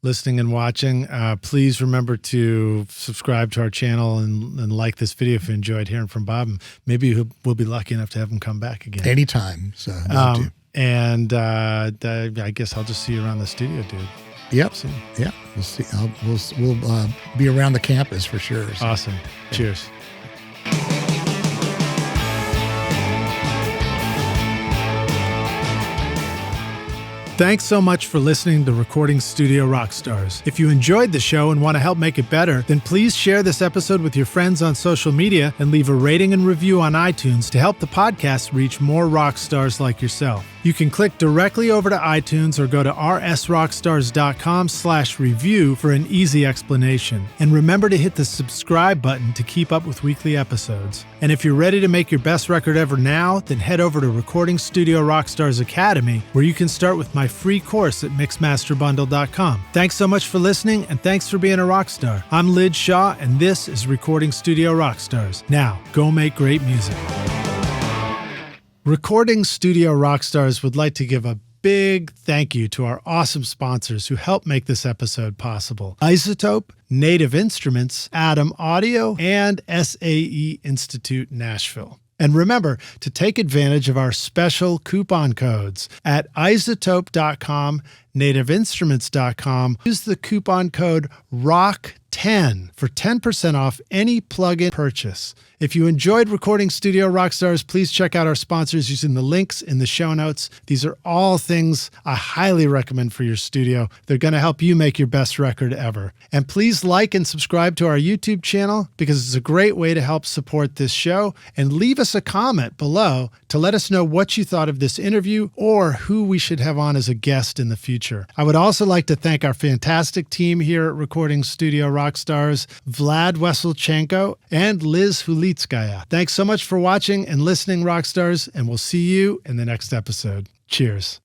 listening and watching. Please remember to subscribe to our channel and like this video if you enjoyed hearing from Bob. And maybe we'll be lucky enough to have him come back again. Anytime. So love to. And I guess I'll just see you around the studio, dude. Yep. Soon. Yeah. We'll see. We'll be around the campus for sure. So. Awesome. Cheers. Thanks so much for listening to Recording Studio Rockstars. If you enjoyed the show and want to help make it better, then please share this episode with your friends on social media and leave a rating and review on iTunes to help the podcast reach more rock stars like yourself. You can click directly over to iTunes or go to rsrockstars.com/review for an easy explanation. And remember to hit the subscribe button to keep up with weekly episodes. And if you're ready to make your best record ever now, then head over to Recording Studio Rockstars Academy, where you can start with my free course at mixmasterbundle.com. Thanks so much for listening, and thanks for being a rock star. I'm Lid Shaw, and this is Recording Studio Rockstars. Now, go make great music. Recording Studio Rockstars would like to give a big thank you to our awesome sponsors who help make this episode possible: Isotope, Native Instruments, Adam Audio, and SAE Institute Nashville. And remember to take advantage of our special coupon codes at isotope.com, nativeinstruments.com. Use the coupon code ROCK10 for 10% off any plug-in purchase. If you enjoyed Recording Studio Rockstars, please check out our sponsors using the links in the show notes. These are all things I highly recommend for your studio. They're going to help you make your best record ever. And please like and subscribe to our YouTube channel because it's a great way to help support this show. And leave us a comment below to let us know what you thought of this interview or who we should have on as a guest in the future. I would also like to thank our fantastic team here at Recording Studio Rockstars, Vlad Weselchenko and Liz Hulitskaya. Thanks so much for watching and listening, Rockstars, and we'll see you in the next episode. Cheers.